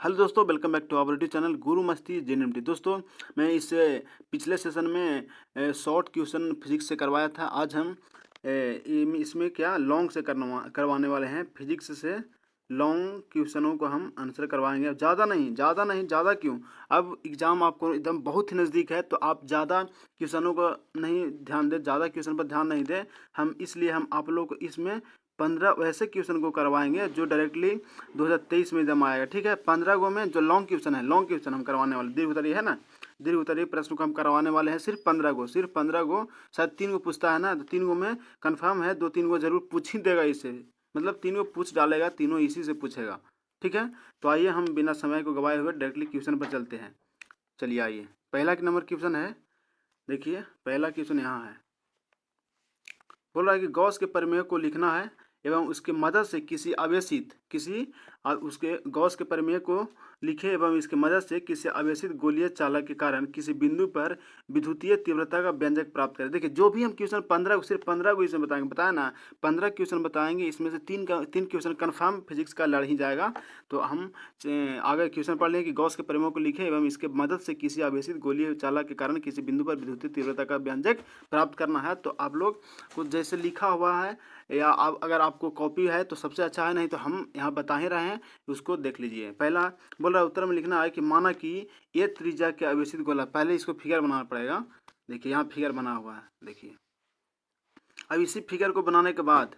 Hello दोस्तों, welcome back to our YouTube channel Guru Masti जेएनएमटी। दोस्तों, मैं इस पिछले सेशन में शॉर्ट क्वेश्चन फिजिक्स से करवाया था। आज हम इसमें क्या लॉन्ग से करवाने वाले हैं। फिजिक्स से लॉन्ग क्वेश्चनों को हम आंसर करवाएंगे। अब ज़्यादा क्यों? अब एग्ज़ाम आपको एकदम बहुत ही नज़दीक है, तो आप ज़्यादा क्वेश्चनों को नहीं ध्यान दें, ज़्यादा क्वेश्चन पर ध्यान नहीं दें। हम आप लोग को इसमें 15 वैसे क्वेश्चन को करवाएंगे जो डायरेक्टली 2023 में एग्जाम आएगा। ठीक है, 15 गो में जो लॉन्ग क्वेश्चन हम करवाने वाले, दीर्घ उत्तरीय है ना, दीर्घ उत्तरीय प्रश्न को हम करवाने वाले हैं। सिर्फ 15 गो, शायद 3 गो पूछता है ना, तो 3 गो में कंफर्म है, 2-3 गो जरूर पूछ ही देगा इससे, मतलब 3 गो पूछ डालेगा, तीनों इसी से पूछेगा। ठीक है, तो आइए हम बिना समय को गवाए हुए डायरेक्टली क्वेश्चन पर चलते हैं। चलिए आइए, पहला नंबर क्वेश्चन है। देखिए पहला क्वेश्चन यहाँ है, बोल रहा है कि गॉस के प्रमेय को लिखना है एवं उसके मदद से उसके गॉस के प्रमेय को लिखे एवं इसके मदद से किसी आवेशित गोलीय चालक के कारण किसी बिंदु पर विद्युतीय तीव्रता का व्यंजक प्राप्त करें। देखिए, जो भी हम क्वेश्चन 15 सिर्फ 15 को इसमें बताया ना, 15 क्वेश्चन बताएंगे, इसमें से 3 क्वेश्चन कन्फर्म फिजिक्स का लड़ ही जाएगा। तो हम आगे क्वेश्चन पढ़ लें कि गॉस के प्रमेय को लिखे एवं इसके मदद से किसी आवेशित गोलीय चालक के कारण किसी बिंदु पर विद्युतीय तीव्रता का व्यंजक प्राप्त करना है। तो आप लोग कुछ जैसे लिखा हुआ है, या आप अगर आपको कॉपी है तो सबसे अच्छा है, नहीं तो हम यहाँ बता ही रहे हैं, उसको देख लीजिए। पहला बोल रहा है, उत्तर में लिखना है कि माना कि ये त्रिज्या के आवेशित गोला, पहले इसको फिगर बनाना पड़ेगा। देखिए यहाँ फिगर बना हुआ है, देखिए। अब इसी फिगर को बनाने के बाद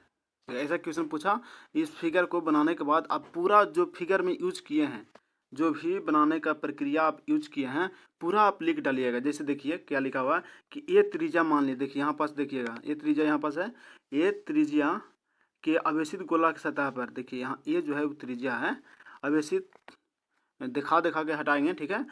ऐसा क्वेश्चन पूछा, इस फिगर को बनाने के बाद आप पूरा जो फिगर में यूज किए हैं, जो भी बनाने का प्रक्रिया आप यूज किए हैं, पूरा आप लिख डालिएगा। जैसे देखिए क्या लिखा हुआ है कि ये त्रिज्या मान लीजिए, देखिए यहाँ पास देखिएगा, ये त्रिज्या यहाँ पास है, ये त्रिज्या के आवेशित गोला की सतह पर, देखिए यहाँ ये जो है वो त्रिज्या है, आवेशित दिखा के हटाएंगे। ठीक है,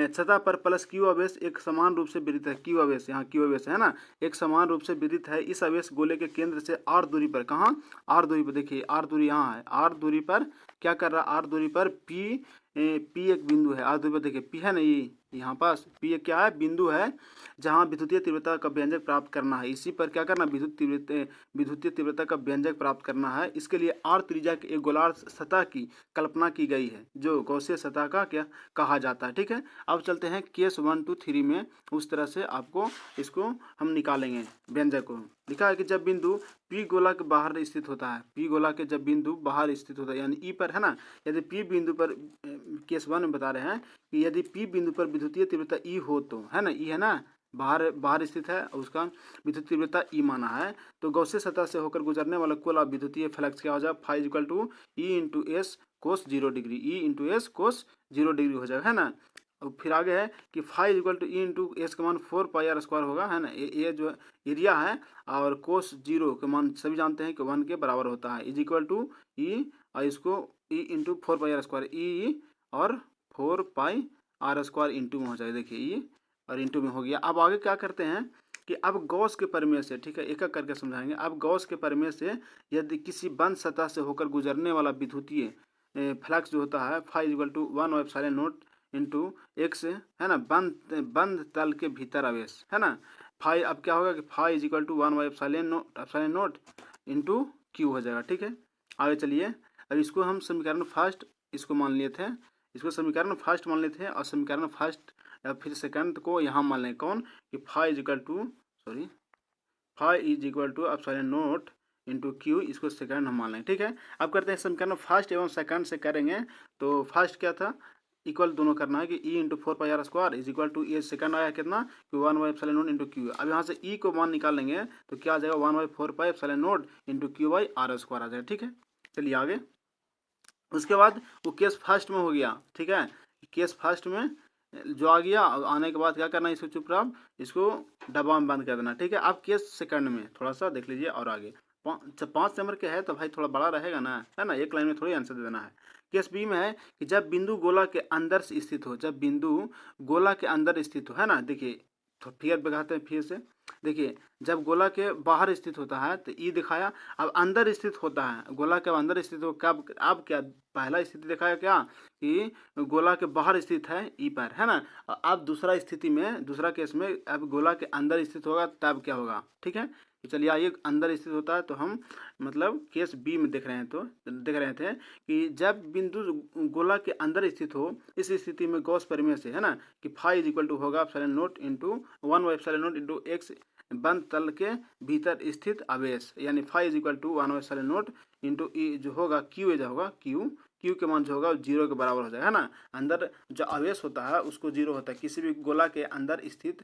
सतह पर प्लस क्यू आवेश एक समान रूप से वितरित है। क्यू आवेश, यहाँ क्यू आवेश है ना, एक समान रूप से वितरित है। इस आवेश गोले के केंद्र से आर दूरी पर, कहाँ आर दूरी पर, देखिए आर दूरी यहाँ है, आर दूरी पर क्या कर रहा है, आर दूरी पर पी एक बिंदु है। आर दूरी पर देखिए पी है ना, ये यहाँ पास पी एक क्या है, बिंदु है, जहाँ विद्युतीय तीव्रता का व्यंजक प्राप्त करना है। इसी पर क्या करना, विद्युतीय तीव्रता का व्यंजक प्राप्त करना है। इसके लिए आर त्रिज्या के एक गोलार्ध सतह की कल्पना की गई है, जो गौसीय सतह का क्या कहा जाता है। ठीक है, अब चलते हैं केस 1, 2, 3 में। उस तरह से आपको इसको हम निकालेंगे व्यंजक को। लिखा है कि जब बिंदु पी गोला के बाहर स्थित होता है, पी गोला के जब बिंदु बाहर स्थित होता है, यानी ई पर है ना, यदि पी बिंदु पर, केस 1 में बता रहे हैं कि यदि पी बिंदु पर विद्युतीय तीव्रता ई हो, तो है ना, ई है ना, बाहर स्थित है, उसका विद्युत तीव्रता ई माना है, तो गौसीय सतह से होकर गुजरने वाला कुल विद्युतीय फ्लक्स क्या हो जाए, phi equal to E into S cos 0 degree, E into S cos 0 degree हो जाएगा, है ना। और फिर आगे है कि phi equal to E into S का मान 4πr² होगा, है ना। ये जो एरिया है, और कोस 0 के मान सभी जानते हैं कि 1 के बराबर होता है, इज इक्वल टू ई, और इसको ई इंटू 4πr², ई और 4πr² इंटू में हो जाएगा। देखिए ई और इंटू में हो गया। अब आगे क्या करते हैं कि अब गॉस के प्रमेय से, ठीक है, एक एक करके समझाएंगे। अब गॉस के प्रमेय से यदि किसी बंद सतह से होकर गुजरने वाला विद्युतीय फ्लक्स जो होता है, phi equal to 1/ε0 into X, है ना, बंद तल के भीतर आवेश, है ना। फाई अब क्या होगा कि phi is equal to 1/ε0 into Q हो जाएगा। ठीक है, आगे चलिए। अब इसको हम समीकरण फर्स्ट इसको मान लिए थे, इसको समीकरण फर्स्ट मान लिए थे, और समीकरण फर्स्ट या फिर सेकंड को यहाँ मान लें, कौन कि phi is equal to ε0 into Q, इसको सेकंड हम मान लें। ठीक है, अब करते हैं समीकरण फर्स्ट एवं सेकंड से करेंगे। तो फर्स्ट क्या था, इक्वल दोनों करना है कि E into 4πr² is equal to, ये सेकंड आया कितना कि 1/ε0 इंटू क्यू। अब यहाँ से ई को मान निकाल लेंगे तो क्या आ जाएगा, 1/4πε0 इंटू क्यू/r² आ जाएगा। ठीक है, चलिए आगे। उसके बाद वो केस फर्स्ट में हो गया। ठीक है, केस फर्स्ट में जो आ गया, आने के बाद क्या करना है, इसको चुपचाप इसको डब्बा में बंद कर देना। ठीक है, अब केस सेकंड में थोड़ा सा देख लीजिए और आगे। 5 नंबर के है तो भाई थोड़ा बड़ा रहेगा ना, है ना, एक लाइन में थोड़ी आंसर दे देना है। केस बी में है कि जब बिंदु गोला के अंदर से स्थित हो, जब बिंदु गोला के अंदर स्थित हो, है ना। देखिए तो फिगर दिखाते हैं फिर से। देखिए जब गोला के बाहर स्थित होता है तो ई दिखाया, अब अंदर स्थित होता है, गोला के अंदर स्थित हो, कब अब क्या पहला स्थिति दिखाया क्या कि गोला के बाहर स्थित है ई पर, है ना। अब दूसरा स्थिति में, दूसरा केस में अब गोला के अंदर स्थित होगा, तब क्या होगा। ठीक है, तो चलिए आइए, अंदर स्थित होता है तो हम मतलब केस बी में देख रहे थे कि जब बिंदु गोला के अंदर स्थित हो, इस स्थिति में गॉस प्रमेय से है ना कि फाई इज इक्वल टू होगा एप्सिलॉन नॉट इंटू 1/एप्सिलॉन नॉट इंटू एक्स बंद तल के भीतर स्थित आवेश, यानी फाई इज इक्वल टू 1/एप्सिलॉन नॉट इंटू ई जो होगा क्यू जो होगा क्यू के मान जो होगा 0 के बराबर हो जाएगा, है ना। अंदर जो आवेश होता है उसको 0 होता है, किसी भी गोला के अंदर स्थित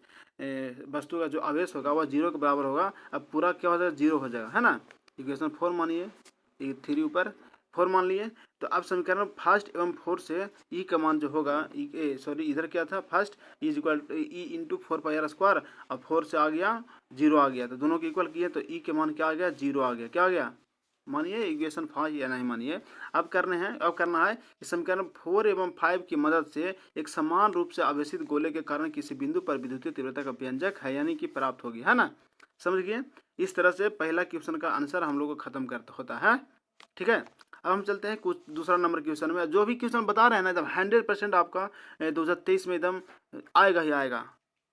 वस्तु का जो आवेश होगा वह 0 के बराबर होगा। अब पूरा क्या हो जाएगा, 0 हो जाएगा, है ना। इक्वेशन 4 मानिए, ये 3 ऊपर 4 मान लिए। तो अब समीकरण फर्स्ट एवं 4 से ई का मान जो होगा सॉरी इधर क्या था, first E is equal to E into 4πr², अब 4 से आ गया 0 आ गया, तो दोनों के इक्वल किए तो ई के मान क्या आ गया, 0 आ गया। क्या आ गया, मानिए इक्वेशन 5 या नहीं मानिए। अब करना है कि समीकरण 4 एवं 5 की मदद से एक समान रूप से आवेशित गोले के कारण किसी बिंदु पर विद्युतीय तीव्रता का व्यंजक है यानी कि प्राप्त होगी, है ना। समझ गए। इस तरह से पहला क्वेश्चन का आंसर हम लोग को खत्म करता होता है। ठीक है, अब हम चलते हैं कुछ दूसरा नंबर क्वेश्चन में। जो भी क्वेश्चन बता रहे हैं ना एकदम 100% आपका 2023 में एकदम आएगा ही आएगा,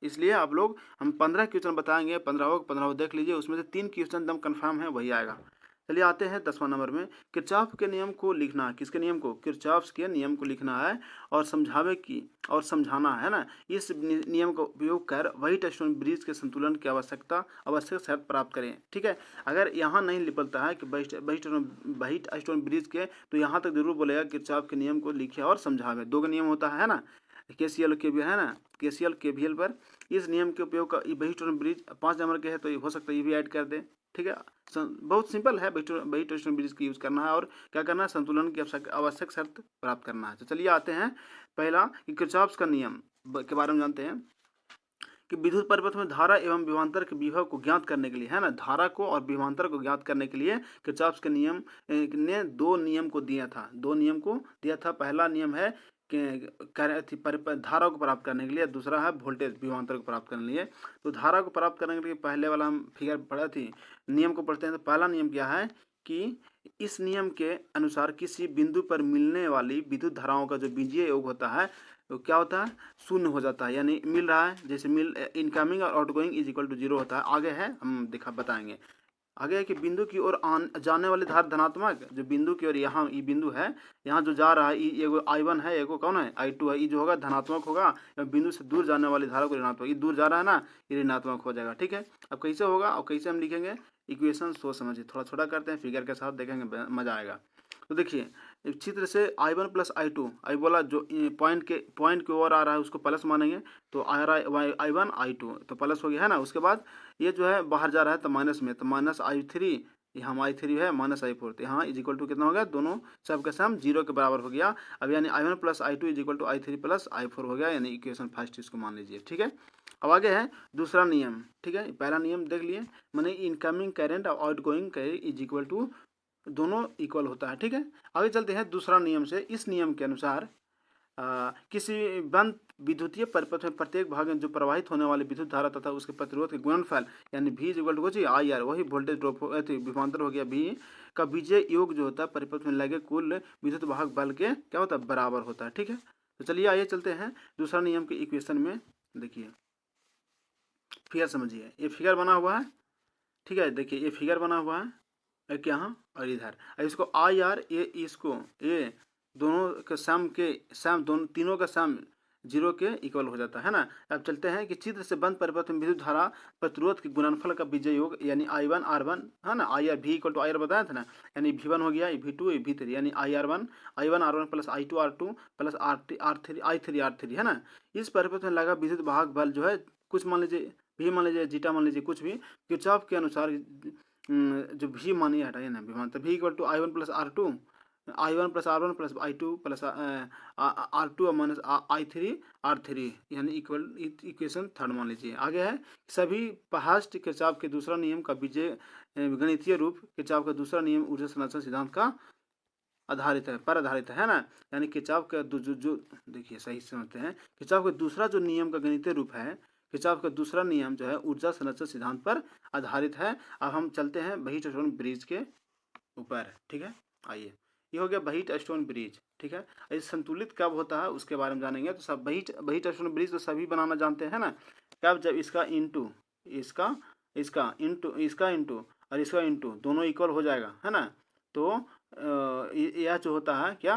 इसलिए आप लोग हम 15 क्वेश्चन बताएंगे, 15 देख लीजिए, उसमें से 3 क्वेश्चन एकदम कन्फर्म है वही आएगा। चलिए आते हैं 10वां नंबर में, किरचॉफ के नियम को लिखना है। किसके नियम को, किरचॉफ के नियम को लिखना है और समझाना है ना। इस नियम का उपयोग कर व्हाइट-स्टोन ब्रिज के संतुलन की आवश्यक शर्त प्राप्त करें। ठीक है, अगर यहाँ नहीं निकलता है कि व्हाइट-स्टोन ब्रिज के, तो यहाँ तक जरूर बोलेगा किरचॉफ के नियम को लिखे और समझावे। 2 का नियम होता है ना, केसीएल केवीएल है ना, केसीएल केवीएल पर इस नियम के उपयोग का व्हाइट-स्टोन ब्रिज 5 नंबर के है तो हो सकता है ये भी ऐड कर दे। ठीक है, बहुत सिंपल है, व्हाइट-स्टोन ब्रिज की यूज करना है और क्या करना है, संतुलन की आवश्यक शर्त प्राप्त करना है। तो चलिए आते हैं पहला कि किरचॉफ का नियम के बारे में जानते हैं कि विद्युत परिपथ में धारा एवं विभवांतर के विभव को ज्ञात करने के लिए, है ना, धारा को और विभवांतर को ज्ञात करने के लिए किरचॉफ के नियम ने 2 नियम को दिया था। पहला नियम है धारा को प्राप्त करने के लिए, दूसरा है वोल्टेज विभवांतर को प्राप्त करने के लिए। तो धारा को प्राप्त करने के लिए पहले वाला हम फिगर पढ़ा थी, नियम को पढ़ते हैं। तो पहला नियम क्या है कि इस नियम के अनुसार किसी बिंदु पर मिलने वाली विद्युत धाराओं का जो बीजीय योग होता है तो क्या होता है, शून्य हो जाता है, यानी मिल रहा है जैसे इनकमिंग और आउटगोइंग इज इक्वल टू 0 होता है। आगे है हम बताएंगे। आगे है कि बिंदु की ओर जाने वाली धारा धनात्मक, जो बिंदु की ओर यहाँ ये बिंदु है, यहाँ जो जा रहा है एगो I1 है, एगो कौन है I2 है, ये जो होगा धनात्मक होगा। बिंदु से दूर जाने वाली धारा को ऋणात्मक, ये दूर जा रहा है ना, ये ऋणात्मक हो जाएगा। ठीक है, अब कैसे होगा और कैसे हम लिखेंगे, इक्वेशन सोच समझिए, थोड़ा छोटा करते हैं, फिगर के साथ देखेंगे मजा आएगा। तो देखिए चित्र से I1 प्लस I2, आई बोला जो पॉइंट के ओर आ रहा है उसको प्लस मानेंगे, तो आ रहा है I1 I2 तो प्लस हो गया, है ना। उसके बाद ये जो है बाहर जा रहा है तो माइनस में, तो माइनस I3, यहाँ I3 है माइनस I4, तो यहाँ इज इक्वल टू कितना हो गया, दोनों सब के सम 0 के बराबर हो गया। अब यानी I1 plus I2 is equal to I3 plus I4 हो गया, यानी इक्वेशन फर्स्ट इसको मान लीजिए। ठीक है, अब आगे है दूसरा नियम। ठीक है, पहला नियम देख लिए, माने इनकमिंग करंट और outgoing current is equal to, दोनों इक्वल होता है। ठीक है, आगे चलते हैं दूसरा नियम से। इस नियम के अनुसार किसी बंद विद्युतीय परिपथ में प्रत्येक भाग में जो प्रवाहित होने वाली विद्युत धारा तथा उसके प्रतिरोध के गुणनफल यानी V इक्वल टू IR, वही वोल्टेज ड्रॉप विभवांतर हो गया V का बीजीय योग जो होता है परिपथ में लगे कुल विद्युत वाहक बल के क्या होता है, बराबर होता है। ठीक है, तो चलिए आइए चलते हैं दूसरा नियम के इक्वेशन में। देखिए फिगर समझिए, ये फिगर बना हुआ है। ठीक है, देखिए ये फिगर बना हुआ है एक यहाँ और इधर, इसको IR ये इसको ये दोनों के सम दोनों तीनों का सम 0 के इक्वल हो जाता है ना। अब चलते हैं कि चित्र से बंद परिपथ में विद्युत धारा प्रतिरोध के गुणनफल का बीजीय योग यानी I1 R1 है ना, IR V equal to IR बताया था ना, यानी V1 हो गया, V2 V3, यानी I1 R1 plus I2 R2 plus I3 R3, है ना। इस परिपथ में लगा विद्युत वाहक बल जो है, कुछ मान लीजिए V मान लीजिए, जीटा मान लीजिए, कुछ भी, किरचॉफ के अनुसार जो V मानिए हटाइए ना, तो V equal to I1 plus R2 I1 plus I2 plus R2 minus I3 R3, यानी इक्वल इक्वेशन थर्ड मान लीजिए। आगे है सभी फर्स्ट किरचॉफ के दूसरा नियम का बीजीय गणितीय रूप किरचॉफ का दूसरा नियम ऊर्जा संरक्षण सिद्धांत का आधारित है ना, यानी किरचॉफ का जो देखिए सही समझते हैं, किरचॉफ का दूसरा जो नियम का गणितीय रूप है, किरचॉफ का दूसरा नियम जो है ऊर्जा संरक्षण सिद्धांत पर आधारित है। अब हम चलते हैं व्हाइट-स्टोन ब्रिज के ऊपर। ठीक है, आइए, ये हो गया व्हाइट-स्टोन ब्रिज। ठीक है, ये संतुलित कब होता है उसके बारे में जानेंगे। तो सब व्हाइट-स्टोन ब्रिज तो सभी बनाना जानते हैं ना, कब, जब इसका इसका इंटू और इसका इंटू दोनों इक्वल हो जाएगा, है ना। तो यह जो होता है क्या,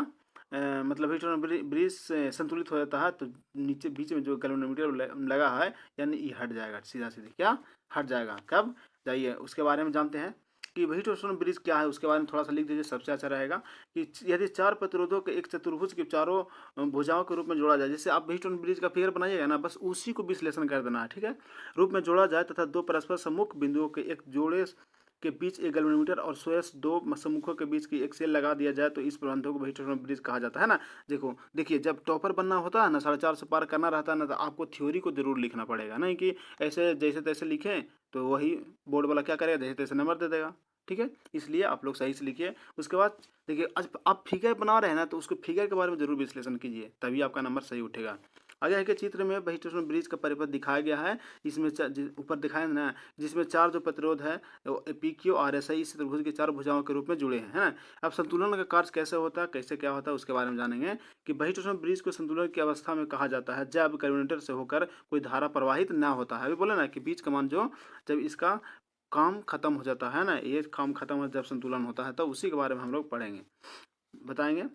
मतलब इलेक्ट्रॉन ब्रिज संतुलित हो जाता है, तो नीचे बीच में जो गैल्वेनोमीटर लगा है यानी ये हट जाएगा, सीधा सीधे क्या हट जाएगा। कब, जाइए उसके बारे में जानते हैं कि वही इलेक्ट्रॉन ब्रिज क्या है, उसके बारे में थोड़ा सा लिख दीजिए, सबसे अच्छा रहेगा कि यदि चार प्रतिरोधों के एक चतुर्भुज के चारों भुजाओं के रूप में जोड़ा जाए, जैसे आप इलेक्ट्रॉन ब्रिज का फिगर बनाइएगा ना, बस उसी को विश्लेषण कर देना है, ठीक है। रूप में जोड़ा जाए तथा दो परस्पर सम्मुख बिंदुओं के एक जोड़े के बीच एक गैल्वेनोमीटर और सोयस दो सम्मुखों के बीच की एक सेल लगा दिया जाए तो इस प्रबंधों को इलेक्ट्रॉन ब्रिज कहा जाता है ना। देखिए जब टॉपर बनना होता है ना, 450 पार करना रहता है ना, तो आपको थ्योरी को जरूर लिखना पड़ेगा, नहीं कि ऐसे जैसे तैसे लिखें तो वही बोर्ड वाला क्या करेगा, जैसे तैसे नंबर दे देगा, ठीक है। इसलिए आप लोग सही से लिखिए। उसके बाद देखिए आज आप फिगर बना रहे हैं ना, तो उसको फिगर के बारे में जरूर विश्लेषण कीजिए, तभी आपका नंबर सही उठेगा। आगे के चित्र में इलेक्ट्रॉन ब्रिज का परिपथ दिखाया गया है। इसमें ऊपर दिखाया ना, जिसमें चार जो प्रतिरोध है P Q R S I इस त्रिभुज की चार भुजाओं के रूप में जुड़े हैं, है ना। अब संतुलन का कार्य कैसे होता है, कैसे क्या होता है, उसके बारे में जानेंगे कि इलेक्ट्रॉन ब्रिज को संतुलन की अवस्था में कहा जाता है जब गैल्वेनोमीटर से होकर कोई धारा प्रवाहित ना होता है। अभी बोले ना कि बीच का मान जो, जब इसका काम खत्म हो जाता है ना, ये काम खत्म हो जब संतुलन होता है, तो उसी के बारे में हम लोग पढ़ेंगे, बताएंगे।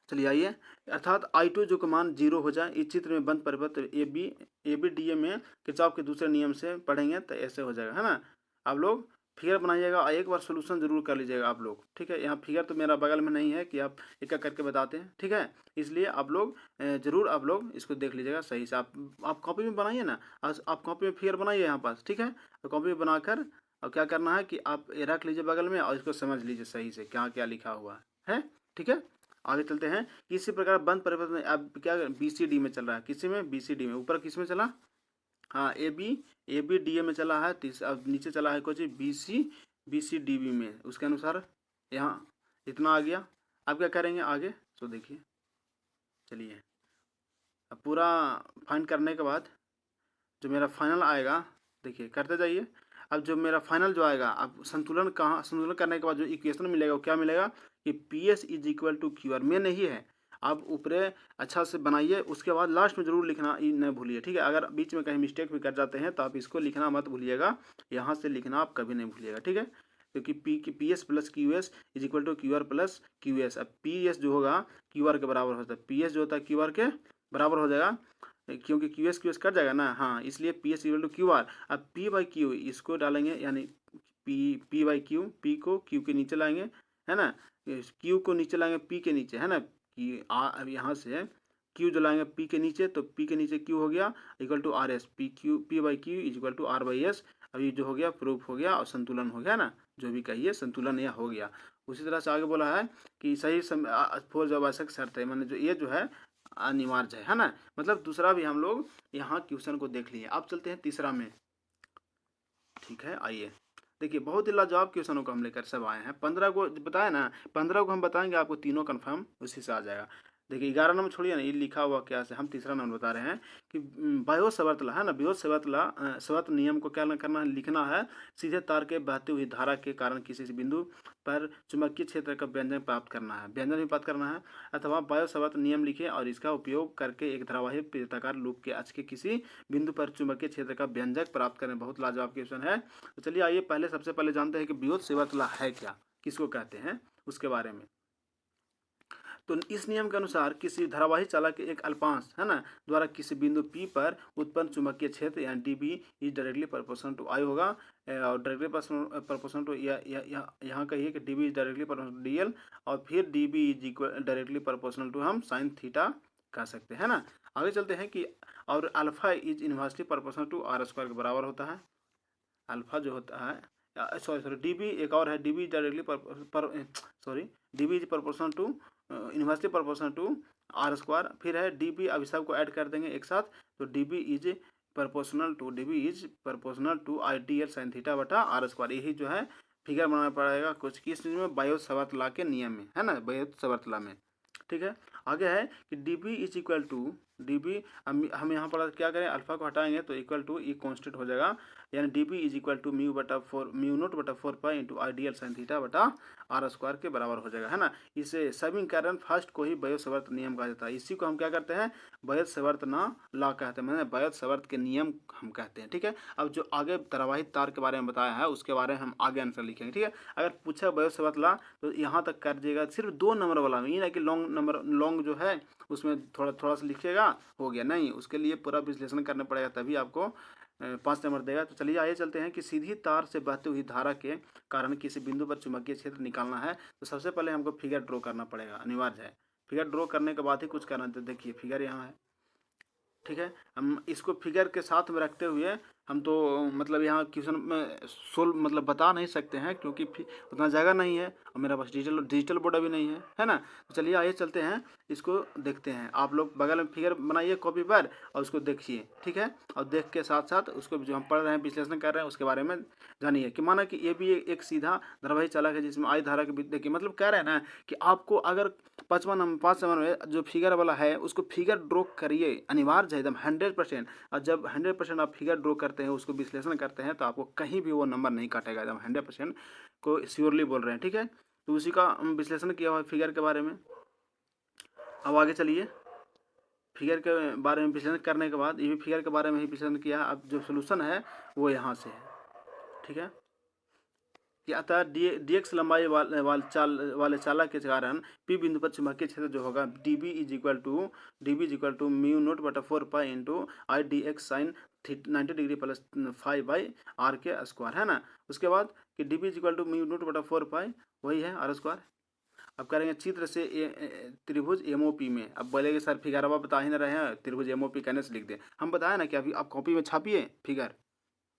चलिए आइए, अर्थात I2 जो का मान 0 हो जाए। इस चित्र में बंद परिपथ ए बी डी ए में किरचॉफ के दूसरे नियम से पढ़ेंगे तो ऐसे हो जाएगा, है ना। आप लोग फिगर बनाइएगा और एक बार सोल्यूशन जरूर कर लीजिएगा आप लोग, ठीक है। यहाँ फिगर तो मेरा बगल में नहीं है कि आप एक एक करके बताते हैं, ठीक है। इसलिए आप लोग जरूर आप लोग इसको देख लीजिएगा सही से। आप कॉपी में बनाइए ना, आज आप कॉपी में फिगर बनाइए यहाँ पास, ठीक है। तो कॉपी में बनाकर और क्या करना है कि आप ये रख लीजिए बगल में और इसको समझ लीजिए सही से क्या क्या लिखा हुआ है, ठीक है। आगे चलते हैं। इसी प्रकार बंद परिपथ में अब क्या BCD में चल रहा है, किसी में BCD में, ऊपर किस में चला, हाँ ABDA में चला है, अब नीचे चला है कुछ BCDB में, उसके अनुसार यहाँ इतना आ गया। अब क्या करेंगे आगे, तो देखिए चलिए, अब पूरा फाइंड करने के बाद जो मेरा फाइनल आएगा, देखिए करते जाइए। अब जो मेरा फाइनल जो आएगा, अब संतुलन करने के बाद जो इक्वेशन मिलेगा वो क्या मिलेगा कि PS is equal to QR में नहीं है। आप ऊपरे अच्छा से बनाइए, उसके बाद लास्ट में जरूर लिखना न भूलिए, ठीक है। अगर बीच में कहीं मिस्टेक भी कर जाते हैं तो आप इसको लिखना मत भूलिएगा, यहाँ से लिखना आप कभी नहीं भूलिएगा, ठीक है। क्योंकि PS plus QS is equal to QR plus QS। अब PS जो होगा QR के बराबर होता है, PS जो होता है QR के बराबर हो जाएगा, क्योंकि QS कट जाएगा ना, हाँ, इसलिए PS इक्वल टू QR। अब P/Q इसको डालेंगे, यानी P/Q, P को Q के नीचे लाएंगे, है ना, Q को नीचे लाएंगे P के नीचे, है ना, कि अब यहाँ से Q जो लाएंगे P के नीचे, तो P के नीचे Q हो गया equal to RS, P/Q is equal to R/S। अभी जो हो गया प्रूफ हो गया और संतुलन हो गया ना, जो भी कहिए संतुलन यह हो गया। उसी तरह से आगे बोला है कि सही फोर जब आवश्यक शर्त है, माने जो ये जो है अनिवार्य है ना। मतलब दूसरा भी हम लोग यहाँ क्वेश्चन को देख लिए। अब चलते हैं तीसरा में, ठीक है। आइए देखिए, बहुत ही लाजवाब क्वेश्चनों को हम लेकर सब आए हैं। 15 को बताया ना, 15 को हम बताएंगे आपको, तीनों कन्फर्म उसी से आ जाएगा। देखिए 11 नंबर छोड़िए ना, ये लिखा हुआ क्या से, हम तीसरा नंबर बता रहे हैं कि बायो सवर्तला है ना, बायो सवर्त नियम को क्या करना है, लिखना है। सीधे तार के बहती हुई धारा के कारण किसी बिंदु पर चुंबकीय क्षेत्र का व्यंजन प्राप्त करना है, व्यंजन भी प्राप्त करना है। अथवा बायो सवर्त नियम लिखे और इसका उपयोग करके एक धारावाही वृत्ताकार लूप के अक्ष के किसी बिंदु पर चुंबकीय क्षेत्र का व्यंजक प्राप्त करें। बहुत लाजवाब क्वेश्चन है। तो चलिए आइए सबसे पहले जानते हैं कि बृहत सवर्तला है क्या, किसको कहते हैं, उसके बारे में। तो इस नियम के अनुसार किसी धारावाही चालक के एक अल्पांश, है ना, द्वारा किसी बिंदु P पर उत्पन्न चुंबकीय क्षेत्र यानी DB is directly proportional to I होगा, और डायरेक्टली प्रोपोर्शनल टू यहाँ कहिए कि DB is directly proportional to DL, और फिर DB is equal directly proportional to हम साइन थीटा कह सकते हैं ना। आगे चलते हैं कि और alpha is inversely proportional to R² के बराबर होता है। अल्फा जो होता है, सॉरी DB एक और है, DB directly DB is proportional to inversely proportional to R²। फिर है DB, अब सबको ऐड कर देंगे एक साथ, तो DB is proportional to IDL sine theta बटा R²। यही जो है फिगर बनाना पड़ेगा कुछ किस चीज़ में, बायो सवर्त लॉ के नियम में, है ना, बायो सवर्त लॉ में, ठीक है। आगे है कि DB is equal to dB हम यहाँ पर क्या करें, अल्फा को हटाएंगे तो इक्वल टू ई कॉन्स्टेंट हो जाएगा, यानी dB is equal to mu naught बटा 4 pi into ideal sine theta बटा आर स्क्वायर के बराबर हो जाएगा, है ना। इसे समीकरण फर्स्ट को ही बयोत-सवर्त नियम कहा जाता है। इसी को हम क्या करते हैं, बयोत-सवर्त लॉ कहते हैं, मैंने बयोत-सवर्त के नियम हम कहते हैं, ठीक है। अब जो आगे धारावाहिक तार के बारे में बताया है उसके बारे में हम आगे आंसर लिखेंगे, ठीक है। अगर पूछा बयोत-सवर्त लॉ तो यहाँ तक कर दीजिएगा, सिर्फ 2 नंबर वाला में, ये ना कि लॉन्ग जो है उसमें थोड़ा सा लिखिएगा हो गया, नहीं, उसके लिए पूरा विश्लेषण करना पड़ेगा, तभी आपको 5 नंबर देगा। तो चलिए आगे चलते हैं कि सीधी तार से बहती हुई धारा के कारण किसी बिंदु पर चुंबकीय क्षेत्र निकालना है। तो सबसे पहले हमको फिगर ड्रॉ करना पड़ेगा, अनिवार्य है। फिगर ड्रॉ करने के बाद ही कुछ करना है। तो देखिए फिगर यहाँ है, ठीक है। हम इसको फिगर के साथ में रखते हुए हम तो मतलब यहाँ क्वेश्चन में सोल्व मतलब बता नहीं सकते हैं, क्योंकि उतना जगह नहीं है और मेरा पास डिजिटल बोर्ड अभी नहीं है ना। तो चलिए आइए चलते हैं, इसको देखते हैं। आप लोग बगल में फिगर बनाइए कॉपी पर और उसको देखिए, ठीक है। और देख के साथ साथ उसको जो हम पढ़ रहे हैं, विश्लेषण कर रहे हैं, उसके बारे में जानिए। कि माना कि ये भी एक सीधा धारावाहिक चालक है जिसमें आई धारा के देखिए, मतलब कह रहे हैं ना कि आपको अगर 5 नंबर में जो फिगर वाला है उसको फिगर ड्रॉ करिए, अनिवार्य है एकदम 100%। और जब 100% आप फिगर ड्रॉ करते हैं, उसको विश्लेषण करते हैं, तो आपको कहीं भी वो नंबर नहीं काटेगा, एकदम 100% को श्योरली बोल रहे हैं, ठीक है। तो उसी का विश्लेषण किया हुआ है फिगर के बारे में। अब आगे चलिए, फिगर के बारे में विश्लेषण करने के बाद, ये भी फिगर के बारे में ही विश्लेषण किया। अब जो सोल्यूशन है वो यहाँ से है, ठीक है। कि अतः dx लंबाई वाले चालक के कारण पी बिंदु पर चुंबकीय क्षेत्र जो होगा dB is equal to mu naught बटा 4 pi into I D X sine 90 degree plus 5 by R के स्क्वायर, है ना। उसके बाद कि dB is equal to mu naught बटा 4 पाई, वही है आर स्क्वायर। अब करेंगे चित्र से त्रिभुज एमओपी में। अब बोलेंगे सर फिगर आप बता ही ना रहे हैं, त्रिभुज एमओपी कहने से लिख दे। हम बताया ना कि अभी आप कॉपी में छापिए फिगर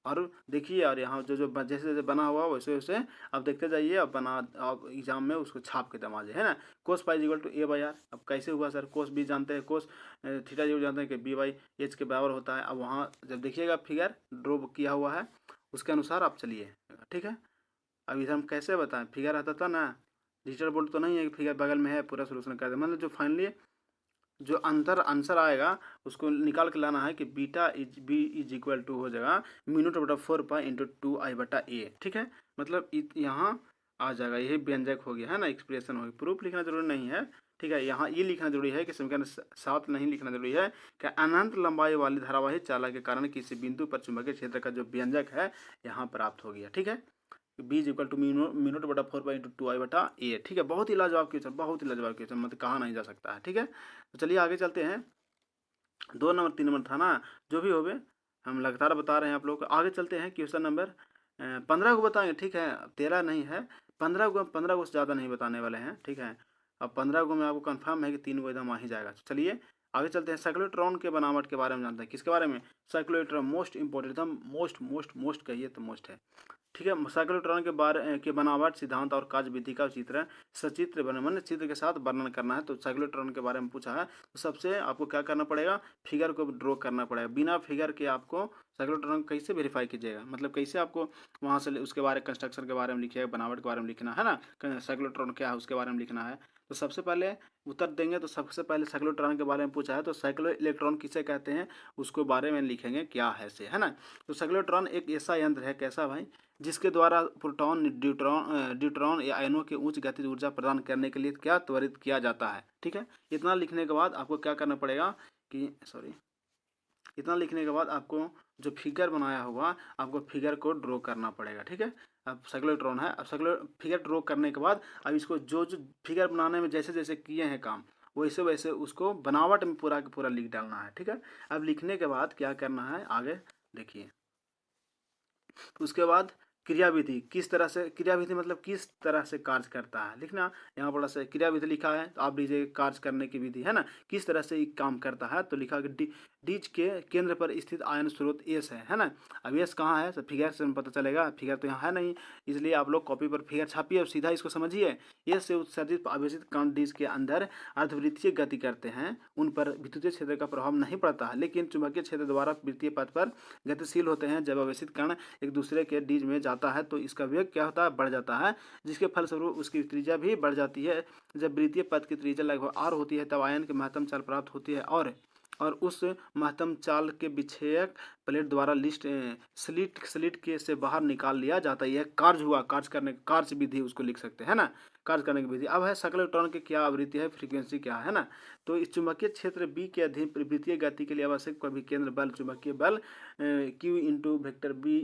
और देखिए, और यहाँ जो जैसे जैसे बना हुआ वैसे वैसे आप देखते जाइए, अब आप एग्जाम में उसको छाप के दमाजे, है ना। Cos pi equal to A by R. अब कैसे हुआ सर, कोस भी जानते हैं, कोस थीटा जी जानते हैं कि बी बाई एच के बराबर होता है। अब वहाँ जब देखिएगा फिगर ड्रॉ किया हुआ है उसके अनुसार आप चलिए, ठीक है। अब इसे हम कैसे बताएं, फिगर आता था ना, डिजिटल बोर्ड तो नहीं है कि फिगर बगल में है पूरा सोल्यूशन कर दे, मतलब जो फाइनली जो आंसर आएगा उसको निकाल के लाना है कि बीटा इज इक्वल टू हो जाएगा म्यू नोट बटा 4 पाई इंटू 2 आई बटा ए, ठीक है। मतलब यहाँ आ जाएगा, यही व्यंजक हो गया, है ना, एक्सप्रेशन हो गया। प्रूफ लिखना जरूरी नहीं है, ठीक है। यहाँ ये लिखना जरूरी है कि समीकरण 7 नहीं लिखना जरूरी है कि अनंत लंबाई वाली धारावाहिक चालक के कारण किसी बिंदु पर चुंबकीय क्षेत्र का जो व्यंजक है यहाँ प्राप्त हो गया, ठीक है। B is equal to mu naught बटा 4 पाई इंटू 2 आई बटा ए, ठीक है। बहुत ही लाजवाब क्वेश्चन, बहुत ही लाजवाब क्वेश्चन, मतलब कहा नहीं जा सकता है, ठीक है। तो चलिए आगे चलते हैं। 2 नंबर 3 नंबर था ना, जो भी हो गए हम लगातार बता रहे हैं आप लोग को। आगे चलते हैं क्वेश्चन नंबर 15 को बताएंगे, ठीक है। 13 नहीं है, 15 को से ज़्यादा नहीं बताने वाले हैं, ठीक है। अब 15 को में आपको कंफर्म है कि 3 को एकदम आ ही जाएगा। चलिए आगे चलते हैं। साइक्लोट्रॉन के बनावट के बारे में जानते हैं। किसके बारे में, साइक्लोट्रॉन, मोस्ट इंपॉर्टेंट, एकदम मोस्ट कहिए तो मोस्ट है, ठीक है। साइक्लोट्रॉन के बनावट, सिद्धांत और कार्य विधि का चित्र सचित्र वर्णन, चित्र के साथ वर्णन करना है। तो साइक्लोट्रॉन के बारे में पूछा है, तो सबसे आपको क्या करना पड़ेगा, फिगर को ड्रॉ करना पड़ेगा। बिना फिगर के आपको साइक्लोट्रॉन कैसे वेरीफाई कीजिएगा, मतलब कैसे आपको वहाँ से उसके बारे कंस्ट्रक्शन के बारे में लिखिएगा, बनावट के बारे में लिखना है ना, साइक्लोट्रॉन क्या है उसके बारे में लिखना है। तो सबसे पहले उत्तर देंगे, तो सबसे पहले साइक्लोट्रॉन के बारे में पूछा है, तो साइक्लो इलेक्ट्रॉन किसे कहते हैं उसको बारे में लिखेंगे क्या है से, है ना। तो साइक्लोट्रॉन एक ऐसा यंत्र है, कैसा भाई, जिसके द्वारा प्रोटॉन, ड्यूट्रॉन या आयनों के उच्च गतिज ऊर्जा प्रदान करने के लिए क्या त्वरित किया जाता है, ठीक है। इतना लिखने के बाद आपको क्या करना पड़ेगा कि इतना लिखने के बाद आपको जो फिगर बनाया हुआ आपको फिगर को ड्रॉ करना पड़ेगा, ठीक है। अब साइक्लोट्रॉन है, अब फिगर ड्रॉ करने के बाद अब इसको जो फिगर बनाने में जैसे जैसे किए हैं काम, वैसे वैसे उसको बनावट में पूरा का पूरा लिख डालना है, ठीक है। अब लिखने के बाद क्या करना है आगे देखिए। उसके बाद क्रियाविधि, किस तरह से, क्रियाविधि मतलब किस तरह से कार्य करता है लिखना। यहाँ बड़ा सा क्रियाविधि लिखा है, तो आप लीजिए कार्य करने की विधि, है ना, किस तरह से काम करता है। तो लिखा कि डीज के केंद्र पर स्थित आयन स्रोत एस है ना। अब एस कहाँ है, सब फिगर से पता चलेगा, फिगर तो यहाँ है नहीं, इसलिए आप लोग कॉपी पर फिगर छापिए और सीधा इसको समझिए। एस से उत्सर्जित आवेशित कण डीज के अंदर अर्धवृत्तीय गति करते हैं, उन पर विद्युतीय क्षेत्र का प्रभाव नहीं पड़ता है, लेकिन चुंबकीय क्षेत्र द्वारा वृत्तीय पथ पर गतिशील होते हैं। जब आवेशित कण एक दूसरे के डीज में जाता है तो इसका वेग क्या होता है, बढ़ जाता है, जिसके फलस्वरूप उसकी त्रिज्या भी बढ़ जाती है। जब वृत्तीय पथ की त्रिज्या लगभग r होती है तब आयन की महत्तम चाल प्राप्त होती है और और उस महत्तम चाल के विक्षेपक प्लेट द्वारा स्लिट के से बाहर निकाल लिया जाता है। यह कार्य हुआ, कार्य विधि उसको लिख सकते हैं ना, कार्य करने की विधि। अब है सकल इलेक्ट्रॉन की क्या आवृत्ति है, फ्रीक्वेंसी क्या है ना। तो इस चुंबकीय क्षेत्र बी के अधीन विद्युतीय गति के लिए आवश्यक विकेंद्र बल चुंबकीय बल Q into vector B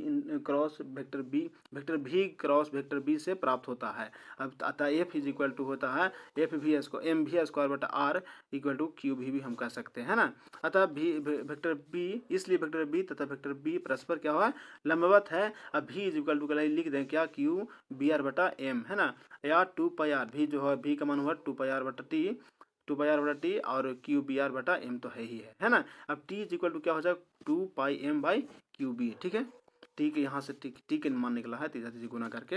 cross vector भी क्रॉस वेक्टर बी से प्राप्त होता है। अब अतः एफ इज इक्वल टू होता है एफ भी स्क्वायर एम भी स्क्वायर बटा आर इक्वल टू क्यू भी हम कह सकते हैं ना। अतः वेक्टर बी, इसलिए वेक्टर बी तथा वेक्टर बी परस्पर क्या हुआ, लंबवत है। अब भी इज इक्वल टू लिख दें क्या, क्यू बी आर बटा एम है ना, या 2 पाई आर, भी जो है भी का मान हुआ 2 पाई आर बटा टी और क्यू बी आर बटा एम तो है ही है ना। अब टी इज इक्वल टू क्या हो जाएगा 2 पाई एम बाई क्यू बी, ठीक है। टी के यहाँ से टी के मान निकला है, तीसरा गुना करके।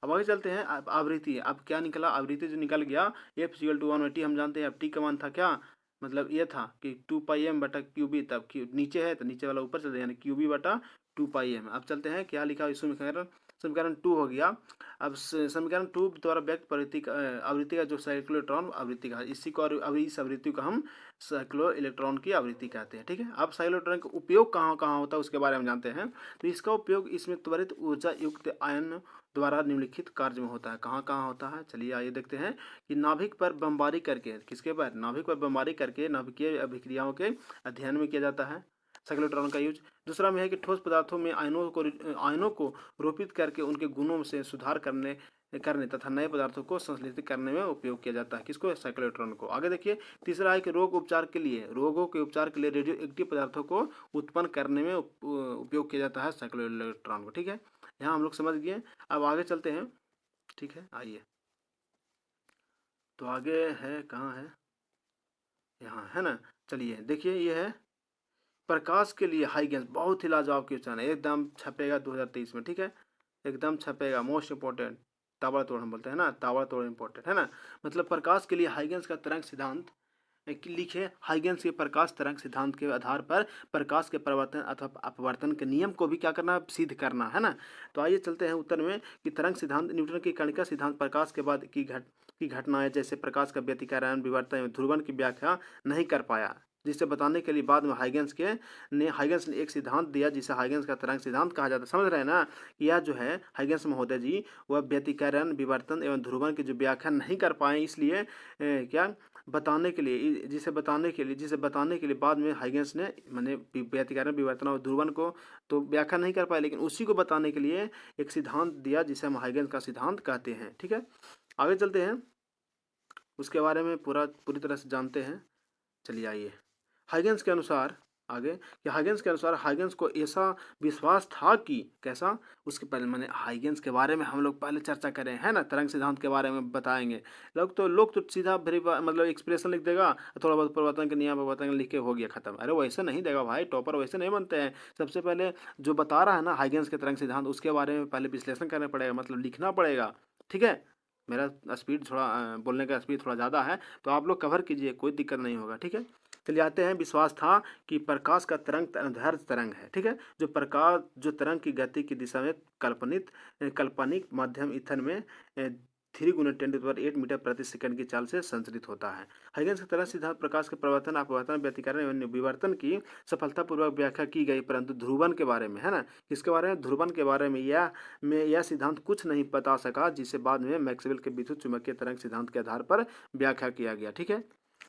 अब आगे चलते हैं, अब आवृत्ति, अब क्या निकला, आवृत्ति जो निकल गया एफ इक्वल टू 1/t हम जानते हैं। अब टी का मान था क्या, मतलब ये था कि 2 पाई एम बटा क्यू बी, तब क्यू नीचे है तो नीचे वाला ऊपर चलते यानी क्यू बी बटा 2 पाई एम। अब चलते हैं क्या लिखा इसमें, समीकरण 2 हो गया। अब समीकरण 2 द्वारा व्यक्त आवृत्ति का जो साइक्लोइलेक्ट्रॉन आवृत्ति का, इसी को इस आवृत्ति को हम साइक्लोइलेक्ट्रॉन की आवृत्ति कहते हैं, ठीक है। अब साइक्लोइलेक्ट्रॉन का उपयोग कहाँ कहाँ होता है उसके बारे में जानते हैं। तो इसका उपयोग इसमें त्वरित ऊर्जा युक्त आयन द्वारा निम्नलिखित कार्य में होता है। कहाँ कहाँ होता है, चलिए आइए देखते हैं कि नाभिक पर बमबारी करके, किसके पर, नाभिक पर बमबारी करके नाभिकीय अभिक्रियाओं के अध्ययन में किया जाता है साइक्लोइलेक्ट्रॉन का यूज। दूसरा में है कि ठोस पदार्थों में आयनों को रोपित करके उनके गुणों से सुधार करने तथा नए पदार्थों को संश्लेषित करने में उपयोग किया जाता है, किसको, साइक्लोइलेक्ट्रॉन को। आगे देखिए तीसरा है कि रोगों के उपचार के लिए रेडियो एक्टिव पदार्थों को उत्पन्न करने में उपयोग किया जाता है साइक्लोइलेक्ट्रॉन को, ठीक है। यहाँ हम लोग समझ गए। अब आगे चलते हैं, ठीक है, आइए। तो आगे है, कहाँ है, यहाँ है ना। चलिए देखिए, ये है प्रकाश के लिए हाइगेंस, बहुत ही लाजवाब क्वेश्चन है, एकदम छपेगा 2023 में, ठीक है, एकदम छपेगा, मोस्ट इंपॉर्टेंट, ताबड़तोड़ हम बोलते हैं ना, ताबड़तोड़ इंपॉर्टेंट है ना। मतलब प्रकाश के लिए हाइगेंस का तरंग सिद्धांत लिखे। हाइगेंस के प्रकाश तरंग सिद्धांत के आधार पर प्रकाश के परिवर्तन अथवा अपवर्तन के नियम को भी क्या करना, सिद्ध करना है ना। तो आइए चलते हैं उत्तर में कि तरंग सिद्धांत, न्यूटन की कणिका सिद्धांत प्रकाश के बाद की घटनाएं जैसे प्रकाश का व्यतिकरण, विवर्तन एवं ध्रुवण की व्याख्या नहीं कर पाया, जिसे बताने के लिए बाद में हाइगेंस ने एक सिद्धांत दिया जिसे हाइगेंस का तरंग सिद्धांत कहा जाता है। समझ रहे हैं ना, यह जो है हाइगेंस महोदय जी, वह व्यतिकरण, विवर्तन एवं ध्रुवण की जो व्याख्या नहीं कर पाए, इसलिए क्या बताने के लिए, जिसे बताने के लिए बाद में हाइगेंस ने माने व्यतिकरण, विवर्तन और ध्रुवण को तो व्याख्या नहीं कर पाए, लेकिन उसी को बताने के लिए एक सिद्धांत दिया जिसे हम हाइगेंस का सिद्धांत कहते हैं, ठीक है। आगे चलते हैं, उसके बारे में पूरी तरह से जानते हैं। चलिए आइए, हाइगेंस के अनुसार आगे कि हाइगेंस को ऐसा विश्वास था कि कैसा, उसके पहले मैंने हाइगेंस के बारे में हम लोग पहले चर्चा करें है ना, तरंग सिद्धांत के बारे में बताएंगे। लोग तो सीधा मतलब एक्सप्रेशन लिख देगा, थोड़ा बहुत परिवर्तन के नियम परिवर्तन लिख के हो गया खत्म। अरे वैसे नहीं देगा भाई, टॉपर वैसे नहीं बनते हैं। सबसे पहले जो बता रहा है ना हाइगेंस के तरंग सिद्धांत, उसके बारे में पहले विश्लेषण करना पड़ेगा, मतलब लिखना पड़ेगा, ठीक है। मेरा स्पीड थोड़ा बोलने का स्पीड थोड़ा ज़्यादा है, तो आप लोग कवर कीजिए, कोई दिक्कत नहीं होगा, ठीक है। चलिए आते हैं, विश्वास था कि प्रकाश का तरंग धैर्य तरंग है, ठीक है, जो तरंग की गति की दिशा में काल्पनिक माध्यम ईथर में 3 × 10⁸ मीटर प्रति सेकंड की चाल से संचरित होता है। हाइगेंस का तरंग सिद्धांत प्रकाश के परिवर्तन, अपवर्तन, व्यतिकरण एवं विवर्तन की सफलतापूर्वक व्याख्या की गई, परंतु ध्रुवण के बारे में है ना, किसके बारे में, ध्रुवण के बारे में यह सिद्धांत कुछ नहीं बता सका, जिसे बाद में मैक्सवेल के विद्युत चुंबकीय तरंग सिद्धांत के आधार पर व्याख्या किया गया, ठीक है।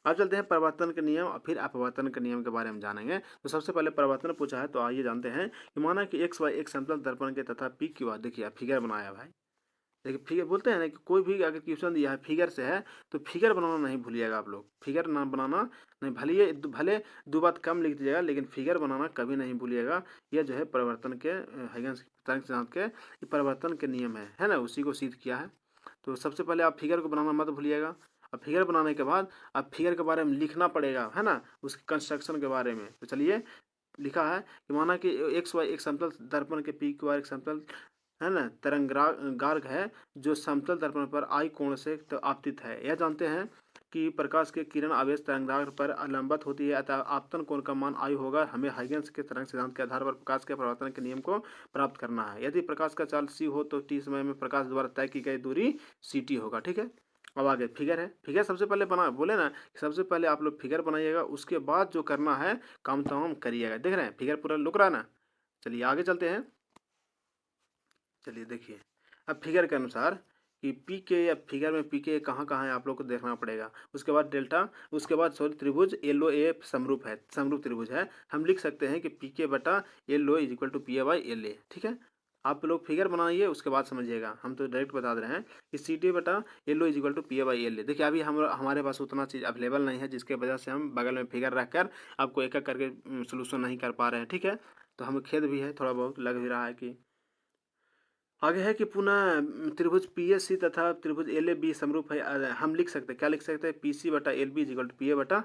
अब चलते हैं परिवर्तन के नियम और फिर अपवर्तन के नियम के बारे में जानेंगे। तो सबसे पहले परिवर्तन पूछा है, तो आइए जानते हैं कि माना कि x, y एक समतल दर्पण के तथा p q r, देखिए फिगर बनाया भाई, देखिए फिगर बोलते हैं ना कि कोई भी अगर क्वेश्चन दिया है फिगर से है तो फिगर बनाना नहीं भूलिएगा आप लोग, फिगर ना बनाना नहीं, भले 2 बात कम लिख दीजिएगा लेकिन फिगर बनाना कभी नहीं भूलिएगा। यह जो है परिवर्तन के हाइगेंस तरंग सिद्धांत के परिवर्तन के नियम है ना, उसी को सिद्ध किया है। तो सबसे पहले आप फिगर को बनाना मत भूलिएगा। अब फिगर बनाने के बाद अब फिगर के बारे में लिखना पड़ेगा है ना, उसके कंस्ट्रक्शन के बारे में। तो चलिए लिखा है कि माना कि x, y एक समतल दर्पण के p q r एक समतल है ना तरंगार्घ है जो समतल दर्पण पर I कोण से तो आपतित है। यह जानते हैं कि प्रकाश के किरण आवेश तरंगार्घ पर अलंबत होती है, अतः आपतन कोण का मान I होगा। हमें हाइगेंस के तरंग सिद्धांत के आधार पर प्रकाश के परिवर्तन के नियम को प्राप्त करना है। यदि प्रकाश का चाल c हो तो t समय में प्रकाश द्वारा तय की गई दूरी ct होगा, ठीक है। अब आगे फिगर है, फिगर सबसे पहले बना बोले ना कि सबसे पहले आप लोग फिगर बनाइएगा, उसके बाद जो करना है काम तमाम करिएगा। देख रहे हैं फिगर पूरा लुक रहा है ना। चलिए आगे चलते हैं। चलिए देखिए अब फिगर के अनुसार कि पी के या फिगर में पी के कहाँ कहाँ है आप लोग को देखना पड़ेगा। उसके बाद डेल्टा, उसके बाद सॉरी त्रिभुज एल ओ ए समरूप है, समरूप त्रिभुज है। हम लिख सकते हैं कि पी के बटा L O is equal to P A by L A. ठीक है, आप लोग फिगर बनाइए उसके बाद समझिएगा, हम तो डायरेक्ट बता दे रहे हैं कि सी टी बटा L O is equal to P A by L A. देखिए अभी हमारे पास उतना चीज़ अवेलेबल नहीं है, जिसके वजह से हम बगल में फिगर रख कर आपको एक एक करके सोल्यूशन नहीं कर पा रहे हैं। ठीक है, तो हमें खेद भी है, थोड़ा बहुत लग भी रहा है कि आगे है कि पुनः त्रिभुज पी एस सी तथा त्रिभुज एल ए बी समरूप है। हम लिख सकते हैं, क्या लिख सकते हैं, पी सी बटा L B is equal to P A बटा